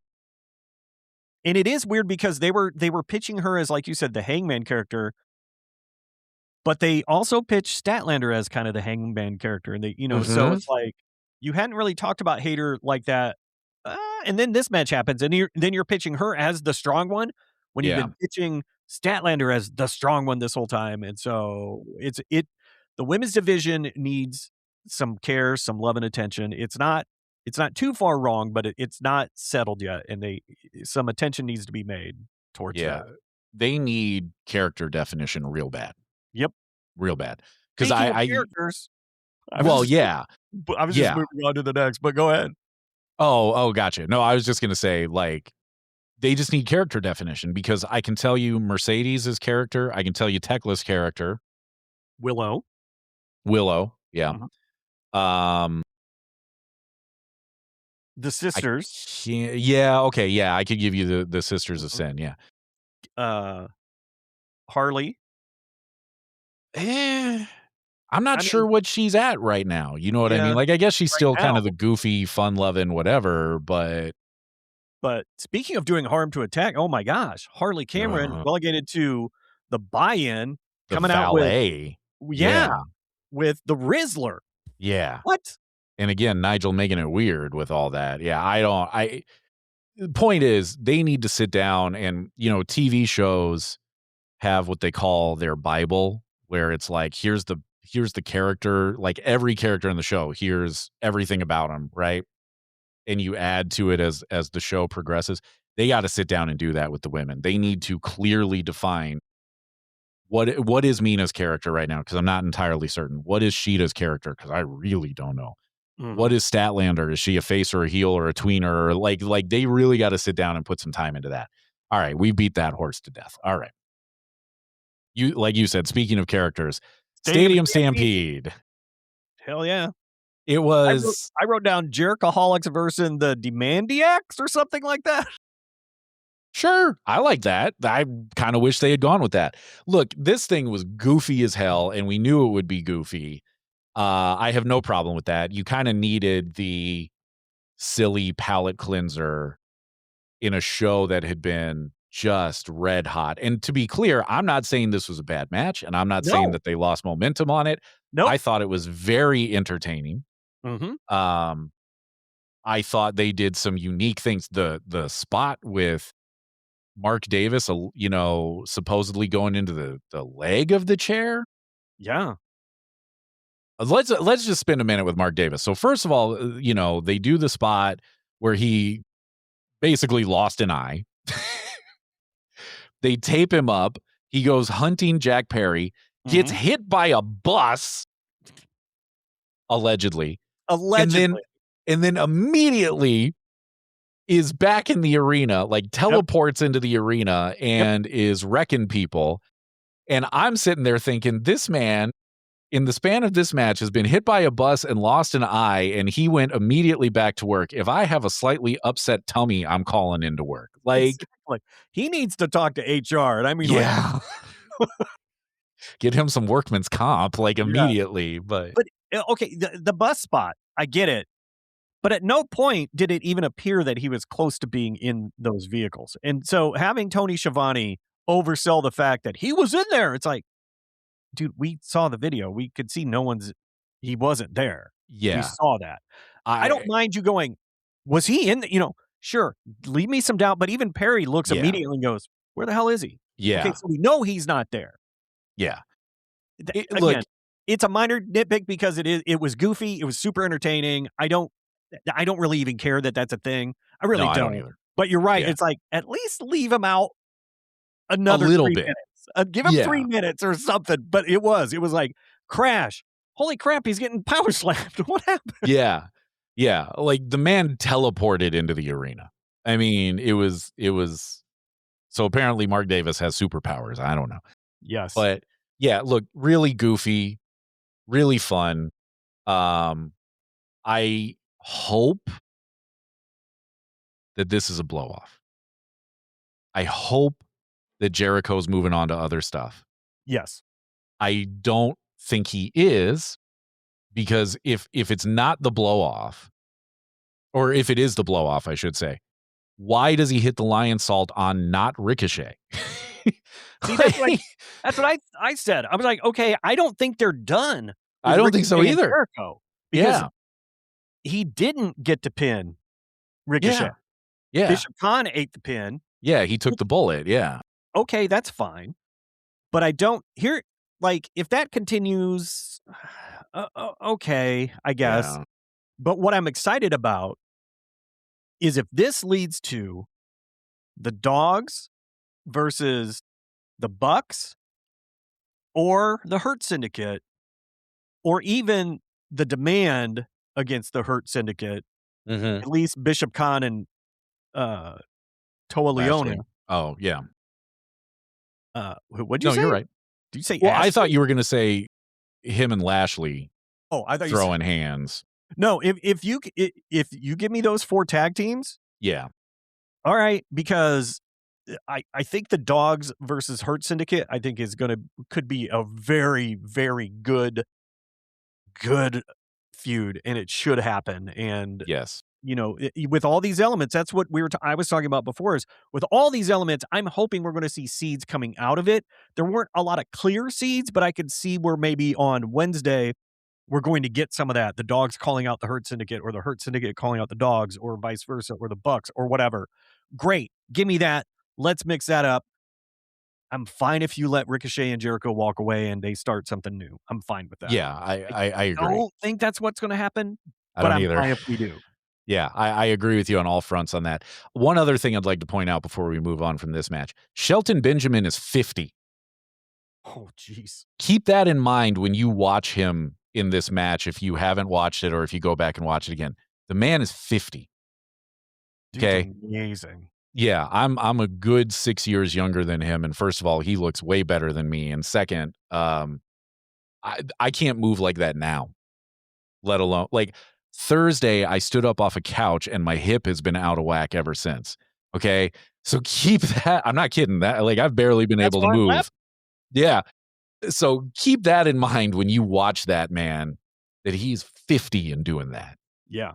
and it is weird because they were pitching her as, like you said, the Hangman character, but they also pitched Statlander as kind of the Hangman character, and so Mhm. it's like, you hadn't really talked about Hayter like that, and then this match happens, and you're pitching her as the strong one, when you've Yeah, been pitching Statlander as the strong one this whole time, and so the women's division needs some care, some love and attention. It's not too far wrong, but it's not settled yet, and some attention needs to be made towards yeah. that. They need character definition real bad, Yep. real bad. Because Speaking of I characters, I was well, just yeah, I was just yeah. moving on to the next, but go ahead. Oh, gotcha. No, I was just gonna say, like, they just need character definition because I can tell you Mercedes' character, I can tell you Tekla's character, Willow. Willow, yeah. Mhm. Um, The I sisters, can't yeah, okay, yeah, I could give you the Sisters of Mhm. Sin, yeah. uh, Harley. Eh, I'm not I sure mean, what she's at right now, you know what I mean? yeah, Like, I guess she's right still kind now, of the goofy, fun-loving whatever, but but speaking of doing harm to attack, oh my gosh, Harley Cameron uh, relegated to the buy-in, the coming out with valet. yeah, Yeah, with the Rizzler. yeah. What? And again, Nigel making it weird with all that. Yeah, the point is they need to sit down and, TV shows have what they call their Bible, where it's like, here's the character, like every character in the show, here's everything about them, right? And you add to it as the show progresses. They got to sit down and do that with the women. They need to clearly define what is Mina's character right now, because I'm not entirely certain. What is Sheeta's character? Because I really don't know. What Mhm. is Statlander? Is she a face or a heel or a tweener? Or like they really got to sit down and put some time into that. All right, we beat that horse to death. All right. You like you said, speaking of characters, Stadium Stadium Stampede. Stampede. Hell yeah. It I wrote was I wrote down Jerichoholics versus the Demandiacs or something like that. sure. I like that. I kind of wish they had gone with that. Look, this thing was goofy as hell, and we knew it would be goofy. I have no problem with that. You kind of needed the silly palate cleanser in a show that had been just red hot. And to be clear, I'm not saying this was a bad match, and I'm not saying No. that they lost momentum on it. Nope. I thought it was very entertaining. Mm-hmm. I thought they did some unique things. The spot with Mark Davis, supposedly going into the leg of the chair. Yeah. Let's just spend a minute with Mark Davis. So first of all, they do the spot where he basically lost an eye. They tape him up. He goes hunting Jack Perry, gets hit by a bus, allegedly. Allegedly. And then immediately is back in the arena, like teleports into the arena and is wrecking people. And I'm sitting there thinking, this man, in the span of this match, has been hit by a bus and lost an eye, and he went immediately back to work. If I have a slightly upset tummy, I'm calling into work. Like, exactly. He needs to talk to HR. And I mean, yeah. Get him some workman's comp, like, immediately. Yeah. But okay, the bus spot, I get it. But at no point did it even appear that he was close to being in those vehicles. And so having Tony Schiavone oversell the fact that he was in there, it's like, dude, we saw the video. We could see he wasn't there. Yeah. We saw that. I don't mind you going, was he in sure, leave me some doubt. But even Perry looks immediately and goes, where the hell is he? Yeah. Okay, so we know he's not there. Yeah. Again, it's a minor nitpick because it was goofy. It was super entertaining. I don't really even care that that's a thing. I really don't either. But you're right. Yeah. It's like, at least leave him out another a little 3 bit. Minutes. Give him 3 minutes or something. But it was like, crash. Holy crap, he's getting power slammed. What happened? Yeah. Yeah. Like, the man teleported into the arena. I mean, it was so apparently Mark Davis has superpowers. I don't know. Yes. But yeah, look, really goofy, really fun. I hope that this is a blow off. I hope that Jericho's moving on to other stuff. Yes. I don't think he is, because if it's not the blow off, or if it is the blow off, I should say, why does he hit the lion salt on not Ricochet? See, that's what I said. I was like, okay, I don't think they're done. I don't think so either. Jericho, because he didn't get to pin Ricochet. Yeah. Bishop Khan ate the pin. Yeah, he took the bullet. Yeah. Okay, that's fine. But I don't hear, like, if that continues, okay, I guess. Yeah. But what I'm excited about is if this leads to the Dogs versus the Bucks, or the Hurt Syndicate, or even the Demand against the Hurt Syndicate, at least Bishop Khan and Toa Leone. Oh, yeah. What'd you say? No, you're right. Did you say Well, Ashley? I thought you were going to say him and Lashley. Oh, I thought throwing hands. No, if you give me those 4 tag teams, yeah, all right, because I think the Dogs versus Hurt Syndicate, I think could be a very, very good feud, and it should happen. And yes, with all these elements, that's what I was talking about before. Is with all these elements, I'm hoping we're going to see seeds coming out of it. There weren't a lot of clear seeds, but I could see where maybe on Wednesday we're going to get some of that. The Dogs calling out the Hurt Syndicate, or the Hurt Syndicate calling out the Dogs, or vice versa, or the Bucks, or whatever. Great. Give me that. Let's mix that up. I'm fine if you let Ricochet and Jericho walk away and they start something new. I'm fine with that. Yeah, I agree. I don't think that's what's going to happen. I don't either. I'm fine if we do. Yeah, I agree with you on all fronts on that. One other thing I'd like to point out before we move on from this match. Shelton Benjamin is 50. Oh, jeez. Keep that in mind when you watch him in this match, if you haven't watched it or if you go back and watch it again. The man is 50. Okay. Amazing. Yeah, I'm a good 6 years younger than him, and first of all, he looks way better than me. And second, I can't move like that now. Let alone, like, Thursday, I stood up off a couch and my hip has been out of whack ever since. Okay, so keep that. I'm not kidding. That, like, I've barely been able to move. Yeah. So keep that in mind when you watch that man, that he's 50 and doing that. Yeah.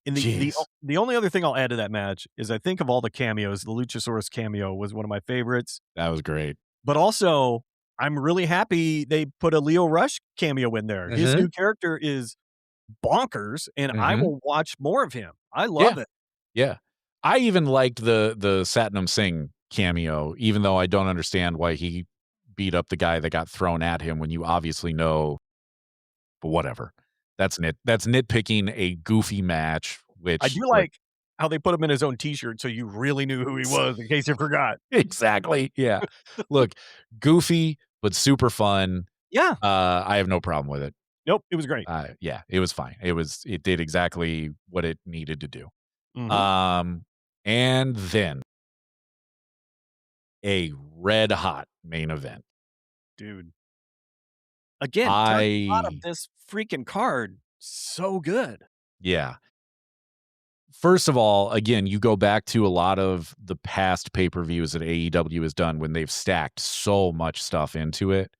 And the only other thing I'll add to that match is I think of all the cameos, the Luchasaurus cameo was one of my favorites. That was great. But also, I'm really happy they put a Leo Rush cameo in there. His new character is bonkers, and I will watch more of him. I love it. Yeah. I even liked the Satnam Singh cameo, even though I don't understand why he beat up the guy that got thrown at him when you obviously know, but whatever. That's nitpicking a goofy match, which I do like how they put him in his own T-shirt so you really knew who he was in case you forgot. Exactly. Yeah. Look, goofy, but super fun. Yeah. I have no problem with it. Nope, it was great. Yeah, it was fine. It did exactly what it needed to do. Mhm. And then a red hot main event. Dude. Again, top spot of this freaking card, so good. Yeah. First of all, again, you go back to a lot of the past pay-per-views that AEW has done when they've stacked so much stuff into it.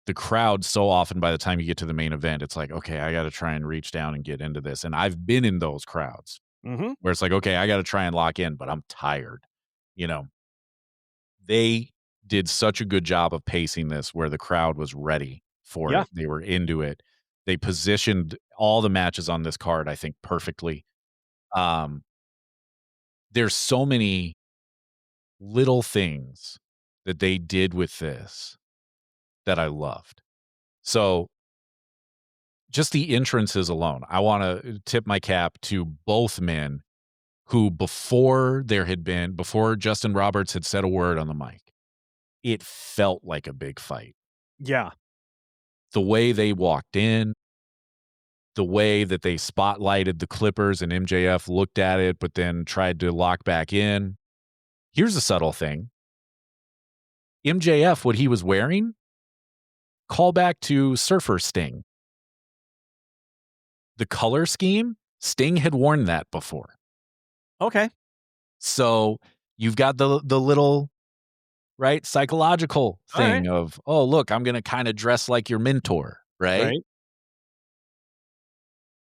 The crowd, so often by the time you get to the main event, it's like, okay, I got to try and reach down and get into this. And I've been in those crowds where it's like, okay, I got to try and lock in, but I'm tired. You know, they did such a good job of pacing this where the crowd was ready for it. They were into it. They positioned all the matches on this card, I think, perfectly. There's so many little things that they did with this that I loved. So just the entrances alone, I want to tip my cap to both men who before Justin Roberts had said a word on the mic, it felt like a big fight. Yeah. The way they walked in, the way that they spotlighted the Clippers and MJF looked at it, but then tried to lock back in. Here's a subtle thing. MJF, what he was wearing, call back to Surfer Sting. The color scheme, Sting had worn that before. Okay. So you've got the little, right, psychological thing of, oh, look, I'm going to kind of dress like your mentor, right?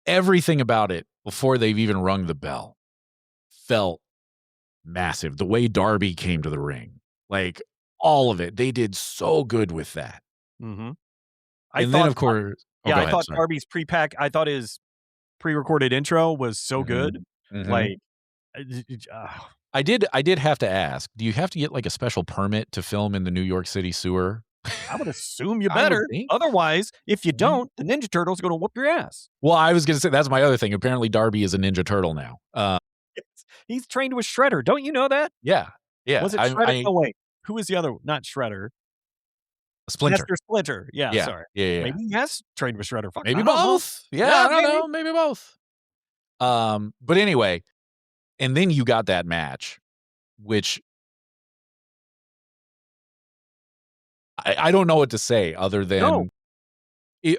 Everything about it before they've even rung the bell felt massive. The way Darby came to the ring, like all of it, they did so good with that. Then, of course, I thought Darby's pre-pack, I thought his pre-recorded intro was so good. Like, I did have to ask, do you have to get like a special permit to film in the New York City sewer? I would assume you better. Otherwise, if you don't, the Ninja Turtle's going to whoop your ass. Well, I was going to say, that's my other thing. Apparently, Darby is a Ninja Turtle now. He's trained with Shredder. Don't you know that? Yeah. Yeah. Was it Shredder? Oh, wait. Who was the other one? Not Shredder. Splinter. Master Splinter. Yeah, sorry. Yeah. Maybe he has trained with Shredder. Maybe both. Yeah, I don't know. Maybe both. But anyway, and then you got that match, which I don't know what to say other than,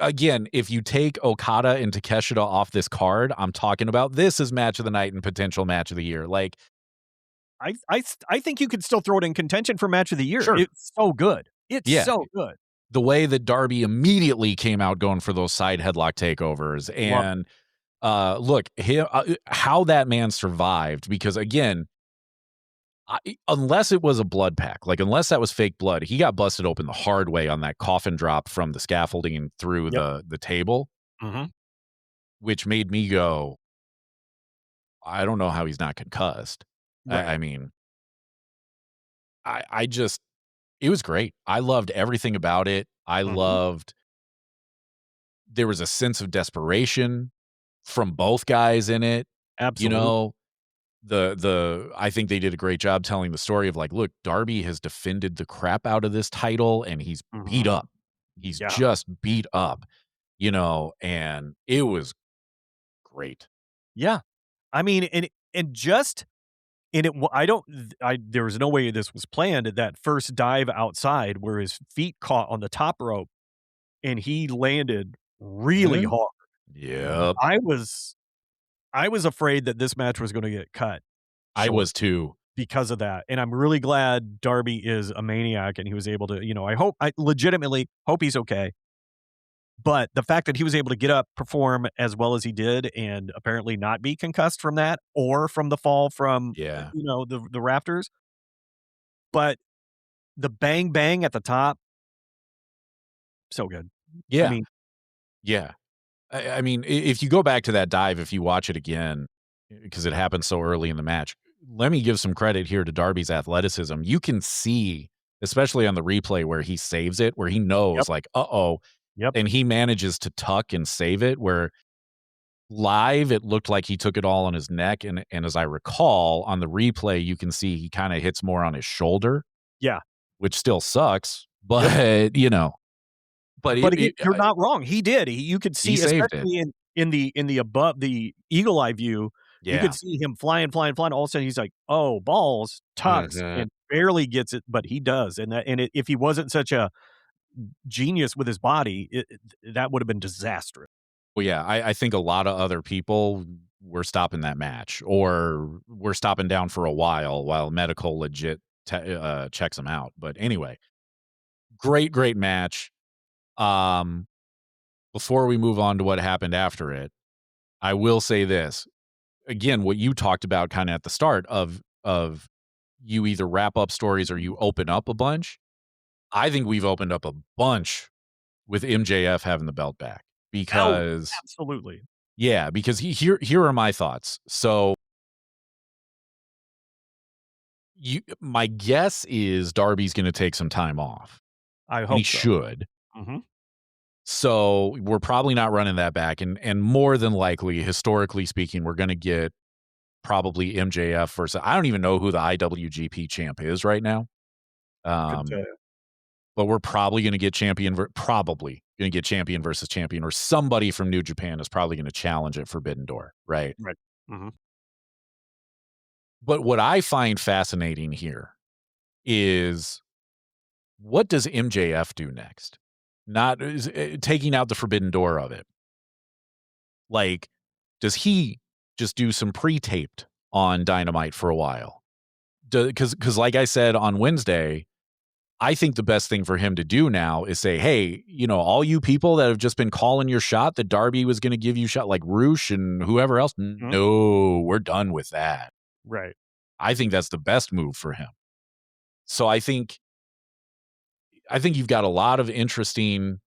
again, if you take Okada and Takeshita off this card, I'm talking about this as match of the night and potential match of the year. Like, I think you could still throw it in contention for match of the year. Sure. It's so good. It's so good. The way that Darby immediately came out going for those side headlock takeovers and look, how that man survived, because again, unless it was a blood pack, like unless that was fake blood, he got busted open the hard way on that coffin drop from the scaffolding through the table, which made me go, I don't know how he's not concussed. I mean, I just, it was great. I loved everything about it. I loved, there was a sense of desperation from both guys in it. Absolutely. You know, I think they did a great job telling the story of like, look, Darby has defended the crap out of this title and he's beat up. He's just beat up, you know, and it was great. Yeah. I mean, there was no way this was planned. That first dive outside where his feet caught on the top rope and he landed really hard. Yep. I was afraid that this match was going to get cut. I was too. Because of that. And I'm really glad Darby is a maniac and he was able to, you know, I legitimately hope he's okay. But the fact that he was able to get up, perform as well as he did, and apparently not be concussed from that or from the fall from, you know, the rafters. But the bang bang at the top So good. Yeah. I mean, Yeah. I mean, if you go back to that dive, if you watch it again, because it happened so early in the match, let me give some credit here to Darby's athleticism. You can see, especially on the replay where he saves it, where he yep, knows like, uh-oh, yep. and he manages to tuck and save it, where live, it looked like he took it all on his neck, and as I recall, on the replay, you can see he kinda hits more on his shoulder, Yeah. which still sucks, but, but But again, it you're not wrong. He did. You could he see, saved it. especially in the above the eagle eye view, you could Yeah. see him flying, flying, flying. All of a sudden, he's like, "Oh, balls!" Tucks Mhm. and barely gets it, but he does. If he wasn't such a genius with his body, that would have been disastrous. Well, yeah, I think a lot of other people were stopping that match, or were stopping down for a while medical legit checks him out, but anyway, great match. Um, Before we move on to what happened after it, I will say this. Again, what you talked about kinda at the start of you either wrap up stories or you open up a bunch. I think we've opened up a bunch with MJF having the belt back Oh, because absolutely. yeah, because here are my thoughts. So, my guess is Darby's gonna take some time off, I and he hope so. should. Mhm. So, we're probably not running that back, and more than likely, historically speaking, we're gonna get probably MJF versus I don't even know who the IWGP champ is right now. Couldn't tell Um, you. but we're probably gonna get probably gonna get champion versus champion, or somebody from New Japan is probably gonna challenge at Forbidden Door, right? Right. Mhm. But what I find fascinating here is what does MJF do next? Not taking out the Forbidden Door of it. Like, does he just do some pre-taped on Dynamite for a while? Because like I said on Wednesday, I think the best thing for him to do now is say, "Hey, all you people that have just been calling your shot that Darby was gonna give you shot, like Roosh and whoever else, Mhm. no, we're done with that." Right. I think that's the best move for him. So I think you've got a lot of interesting,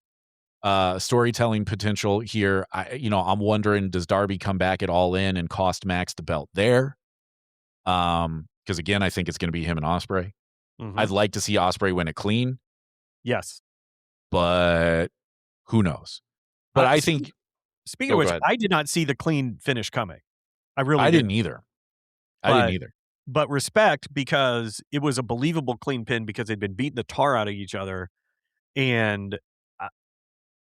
storytelling potential here. I'm wondering, does Darby come back at All In and cost Max the belt there? Because again, I think it's gonna be him and Ospreay. I'd Mhm. like to see Ospreay win it clean, Yes. but who knows? But I Speaking think speaking of oh, go which, ahead. I did not see the clean finish coming. I really I didn't didn't. either. I didn't But either. but respect, because it was a believable clean pin because they'd been beating the tar out of each other, and, uh,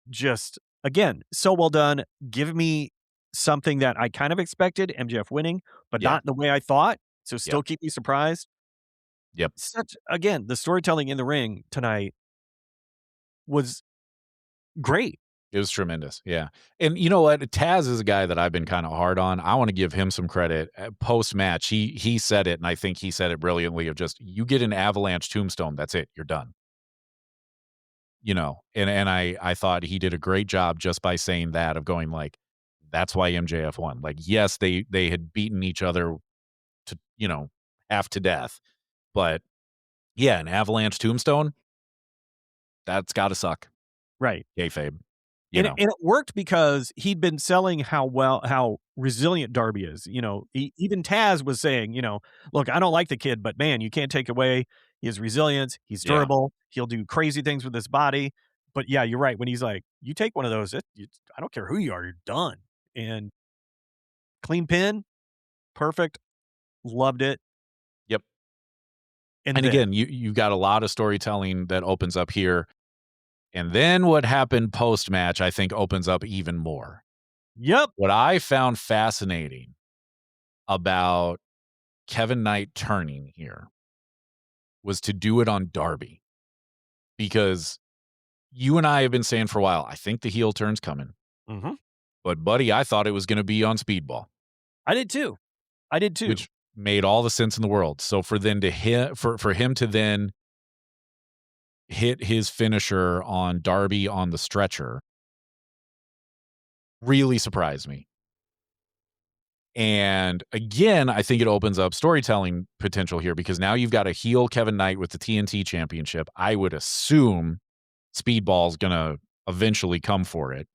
just again, so well done. Give me something that I kind of expected, MJF winning, but Yeah. not the way I thought, so Yep. still keep me surprised. Yep. Such again, the storytelling in the ring tonight was great. It was tremendous, yeah. And you know what? Taz is a guy that I've been kinda hard on. I wanna give him some credit. Post-match, he said it, and I think he said it brilliantly of just, "You get an avalanche tombstone, that's it, you're done." And I thought he did a great job just by saying that, of going like, "That's why MJF won." Like, yes, they had beaten each other to, half to death, but yeah, an avalanche tombstone, that's gotta suck. Right. Kayfabe, you And it know? and it worked because he'd been selling how resilient Darby is. Even Taz was saying, "Look, I don't like the kid, but man, you can't take away his resilience. He's Yeah. durable. He'll do crazy things with his body." But yeah, you're right. When he's like, "You take one of those, I don't care who you are, you're done." And clean pin, perfect. Loved it. Yep. And And then, again, you got a lot of storytelling that opens up here, and then what happened post-match, I think, opens up even more. yep, What I found fascinating about Kevin Knight turning here was to do it on Darby, because you and I have been saying for a while, I think the heel turn's coming, mhm. but buddy, I thought it was gonna be on Speedball, I did too. I did too. which made all the sense in the world. So for him to then hit his finisher on Darby on the stretcher really surprised me. And again, I think it opens up storytelling potential here, because now you've got a heel Kevin Knight with the TNT championship. I would assume Speedball's gonna eventually come for it.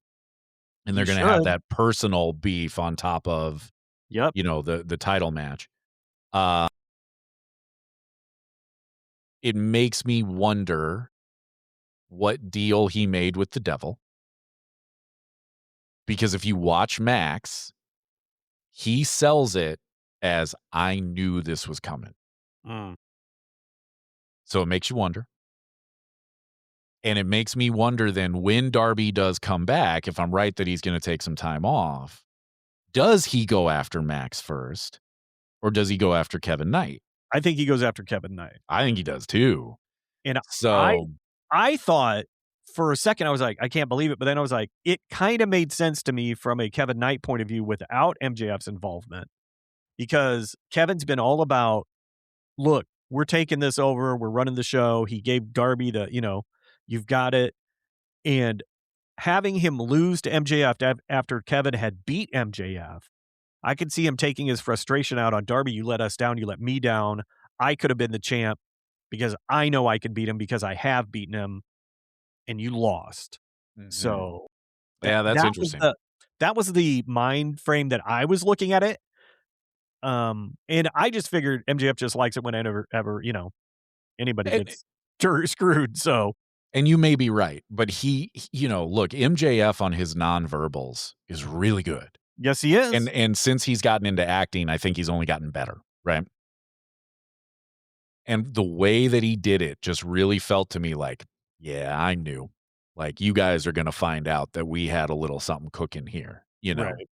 And they're He going to have should. that personal beef on top of, Yep. the title match. It makes me wonder what deal he made with the devil. Because if you watch Max, he sells it as, I knew this was coming. Mm. So it makes you wonder. And it makes me wonder then, when Darby does come back, if I'm right that he's going to take some time off, does he go after Max first, or does he go after Kevin Knight? I think he goes after Kevin Knight. I think he does too. And So I thought for a second, I was like, I can't believe it. But then I was like, it kind of made sense to me from a Kevin Knight point of view without MJF's involvement, because Kevin's been all about, look, we're taking this over. We're running the show. He gave Darby the, you've got it. And having him lose to MJF after Kevin had beat MJF, I could see him taking his frustration out on Darby. You let us down. You let me down. I could have been the champ because I know I could beat him because I have beaten him and you lost. So yeah, that's interesting. That was the mind frame that I was looking at it. And I just figured MJF just likes it whenever anybody gets screwed. So, and you may be right, but look, MJF on his nonverbals is really good. Yes, he is. And since he's gotten into acting, I think he's only gotten better, right? And the way that he did it just really felt to me like, yeah, I knew. Like, you guys are going to find out that we had a little something cooking here, Right.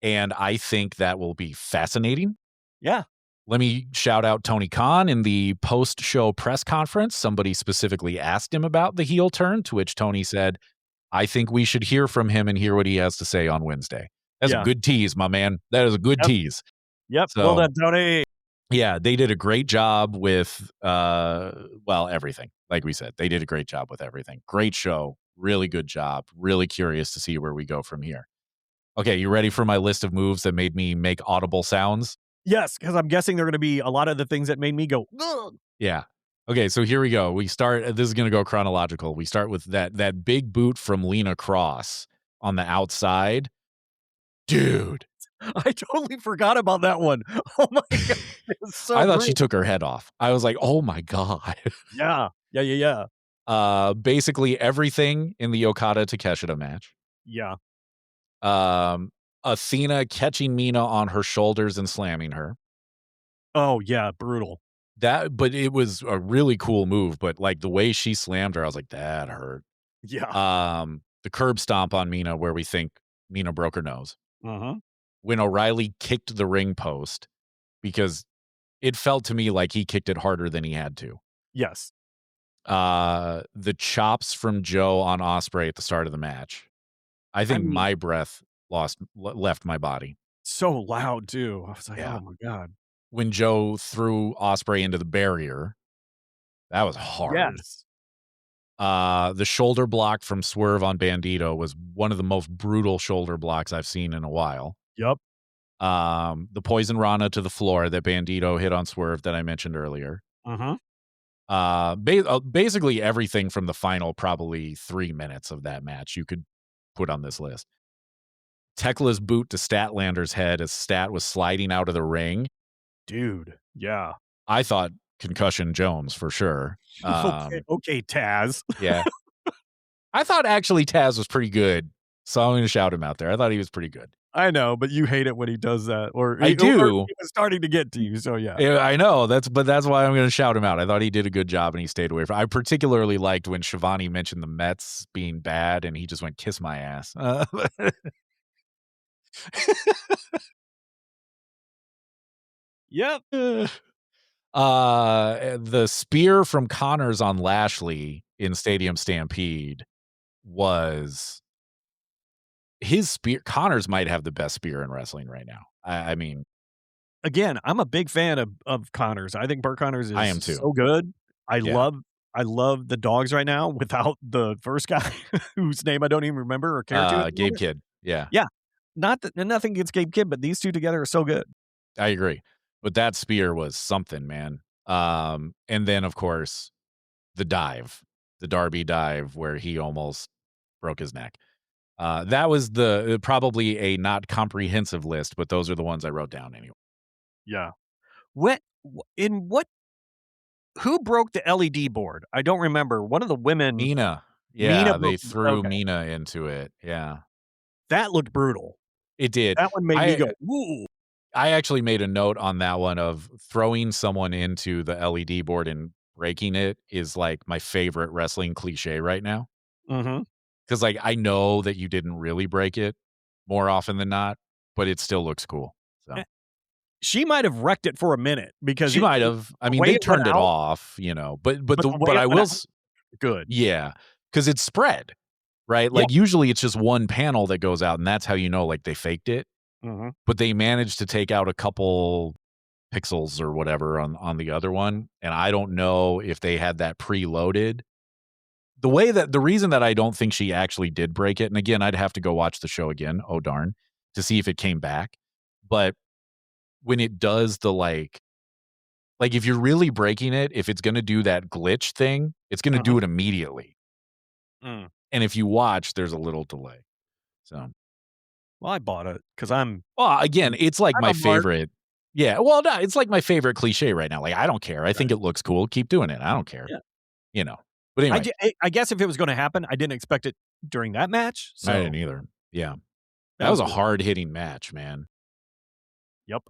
And I think that will be fascinating. Yeah. Let me shout out Tony Khan in the post-show press conference. Somebody specifically asked him about the heel turn, to which Tony said, I think we should hear from him and hear what he has to say on Wednesday. That's a good tease, my man. That is a good tease. Yep. So, well done, Tony. Yeah, they did a great job with, everything. Like we said, they did a great job with everything. Great show. Really good job. Really curious to see where we go from here. Okay, you ready for my list of moves that made me make audible sounds? Yes, because I'm guessing they're going to be a lot of the things that made me go, ugh. Yeah. Okay, so here we go. We start, this is going to go chronological. We start with that big boot from Lena Cross on the outside. Dude. I totally forgot about that one. Oh my God. So I thought she took her head off. I was like, oh my God. Yeah. Basically everything in the Okada Takeshita match. Yeah. Athena catching Mina on her shoulders and slamming her. Oh yeah, brutal. But it was a really cool move, but like the way she slammed her, I was like, that hurt. Yeah. The curb stomp on Mina where we think Mina broke her nose. Uh-huh. When O'Reilly kicked the ring post, because it felt to me like he kicked it harder than he had to. Yes. The chops from Joe on Ospreay at the start of the match. I think my breath left my body. So loud too. I was like, oh my God. When Joe threw Ospreay into the barrier, that was hard. Yes. The shoulder block from Swerve on Bandido was one of the most brutal shoulder blocks I've seen in a while. Yep. The poison Rana to the floor that Bandido hit on Swerve that I mentioned earlier. Uh-huh. Basically everything from the final probably 3 minutes of that match you could put on this list. Tekla's boot to Statlander's head as Stat was sliding out of the ring. Dude, yeah. I thought Concussion Jones for sure. Okay, Taz. Yeah. I thought actually Taz was pretty good, so I'm going to shout him out there. I thought he was pretty good. I know, but you hate it when he does that. I do. Or he was starting to get to you, so yeah. Yeah, I know. That's why I'm going to shout him out. I thought he did a good job and he stayed away from. I particularly liked when Shivani mentioned the Mets being bad and he just went, kiss my ass. Yep. The spear from Connors on Lashley in Stadium Stampede was his spear. Connors might have the best spear in wrestling right now. I mean, again, I'm a big fan of Connors. I think Burt Connors is I am too. So good. I love the dogs right now without the first guy whose name I don't even remember or care to. Gabe Kidd. Yeah. Yeah. Nothing against Gabe Kidd, but these two together are so good. I agree. But that spear was something, man. And then of course the Darby dive where he almost broke his neck. That was probably a not comprehensive list, but those are the ones I wrote down anyway. Yeah. What in what who broke the LED board? I don't remember. One of the women. Mina. Mina Yeah, they broke. threw Okay. Mina into it. Yeah, That looked brutal. it did. That one made me go, "Ooh." I actually made a note on that one of throwing someone into the LED board and breaking it is like my favorite wrestling cliche right now. Mhm. Because like I know that you didn't really break it more often than not, but it still looks cool. So She might have wrecked it for a minute because she might have. I the mean, way they it went turned it out, off, you know. But but the way but it I went will. out, good. Yeah, because it's spread, right? Yeah. Like usually it's just one panel that goes out, and that's how you know like they faked it. Mhm. But they managed to take out a couple pixels or whatever on the other one, and I don't know if they had that preloaded. The reason that I don't think she actually did break it, and again, I'd have to go watch the show again, oh darn, to see if it came back. But when it does the like if you're really breaking it, if it's gonna do that glitch thing, it's gonna Mhm. do it immediately. Mm. And if you watch, there's a little delay. So, Well, I bought it because I'm well, again, it's like my a mark. favorite. Yeah, well, no, it's like my favorite cliche right now. Like, I don't care. I think it looks cool. Keep doing it. I don't care. Yeah. You know. But anyway, I guess if it was gonna happen, I didn't expect it during that match, I so didn't either. Yeah. that That was was a cool. hard-hitting match, man. Yep.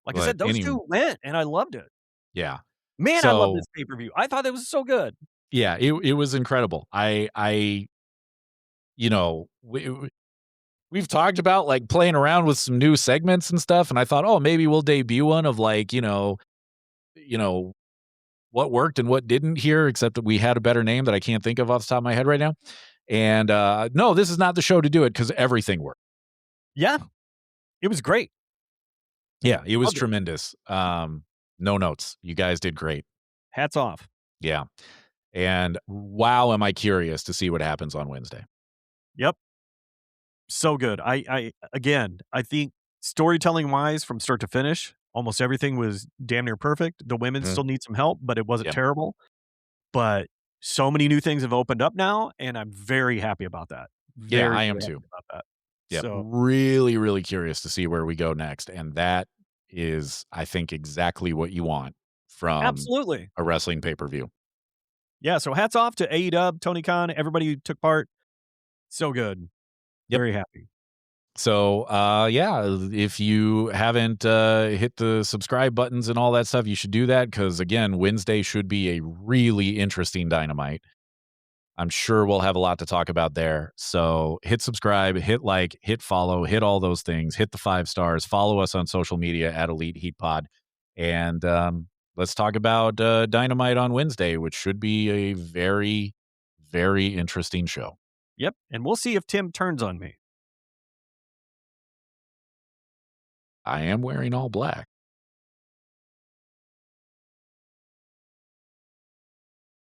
Like I But said, those any 2 went, and I loved it. yeah. Man, I love So, this pay-per-view. I thought it was so good. yeah, it was incredible. You know, we've talked about, like, playing around with some new segments and stuff, and I thought, "Oh, maybe we'll debut one of, like, what worked and what didn't here," except that we had a better name that I can't think of off the top of my head right now. And, no, this is not the show to do it because everything worked. Yeah. It was great. Yeah, it was Loved it. tremendous. No notes. You guys did great. Hats off. Yeah. And wow, am I curious to see what happens on Wednesday. Yep. So good. I think storytelling-wise, from start to finish, almost everything was damn near perfect. The women Mhm. still need some help, but it wasn't Yep. terrible. But so many new things have opened up now, and I'm very happy about that. Yeah, Very, I very am happy too. about that. Yep. So, Really, really curious to see where we go next. And that is, I think, exactly what you want from absolutely. a wrestling pay-per-view. Yeah, so hats off to AEW, Tony Khan, everybody who took part. So good. Yep. Very happy. So, yeah, if you haven't hit the subscribe buttons and all that stuff, you should do that because, again, Wednesday should be a really interesting Dynamite. I'm sure we'll have a lot to talk about there. So hit subscribe, hit like, hit follow, hit all those things, hit the 5 stars, follow us on social media at Elite Heat Pod. And let's talk about Dynamite on Wednesday, which should be a very, very interesting show. Yep, and we'll see if Tim turns on me. I am wearing all black.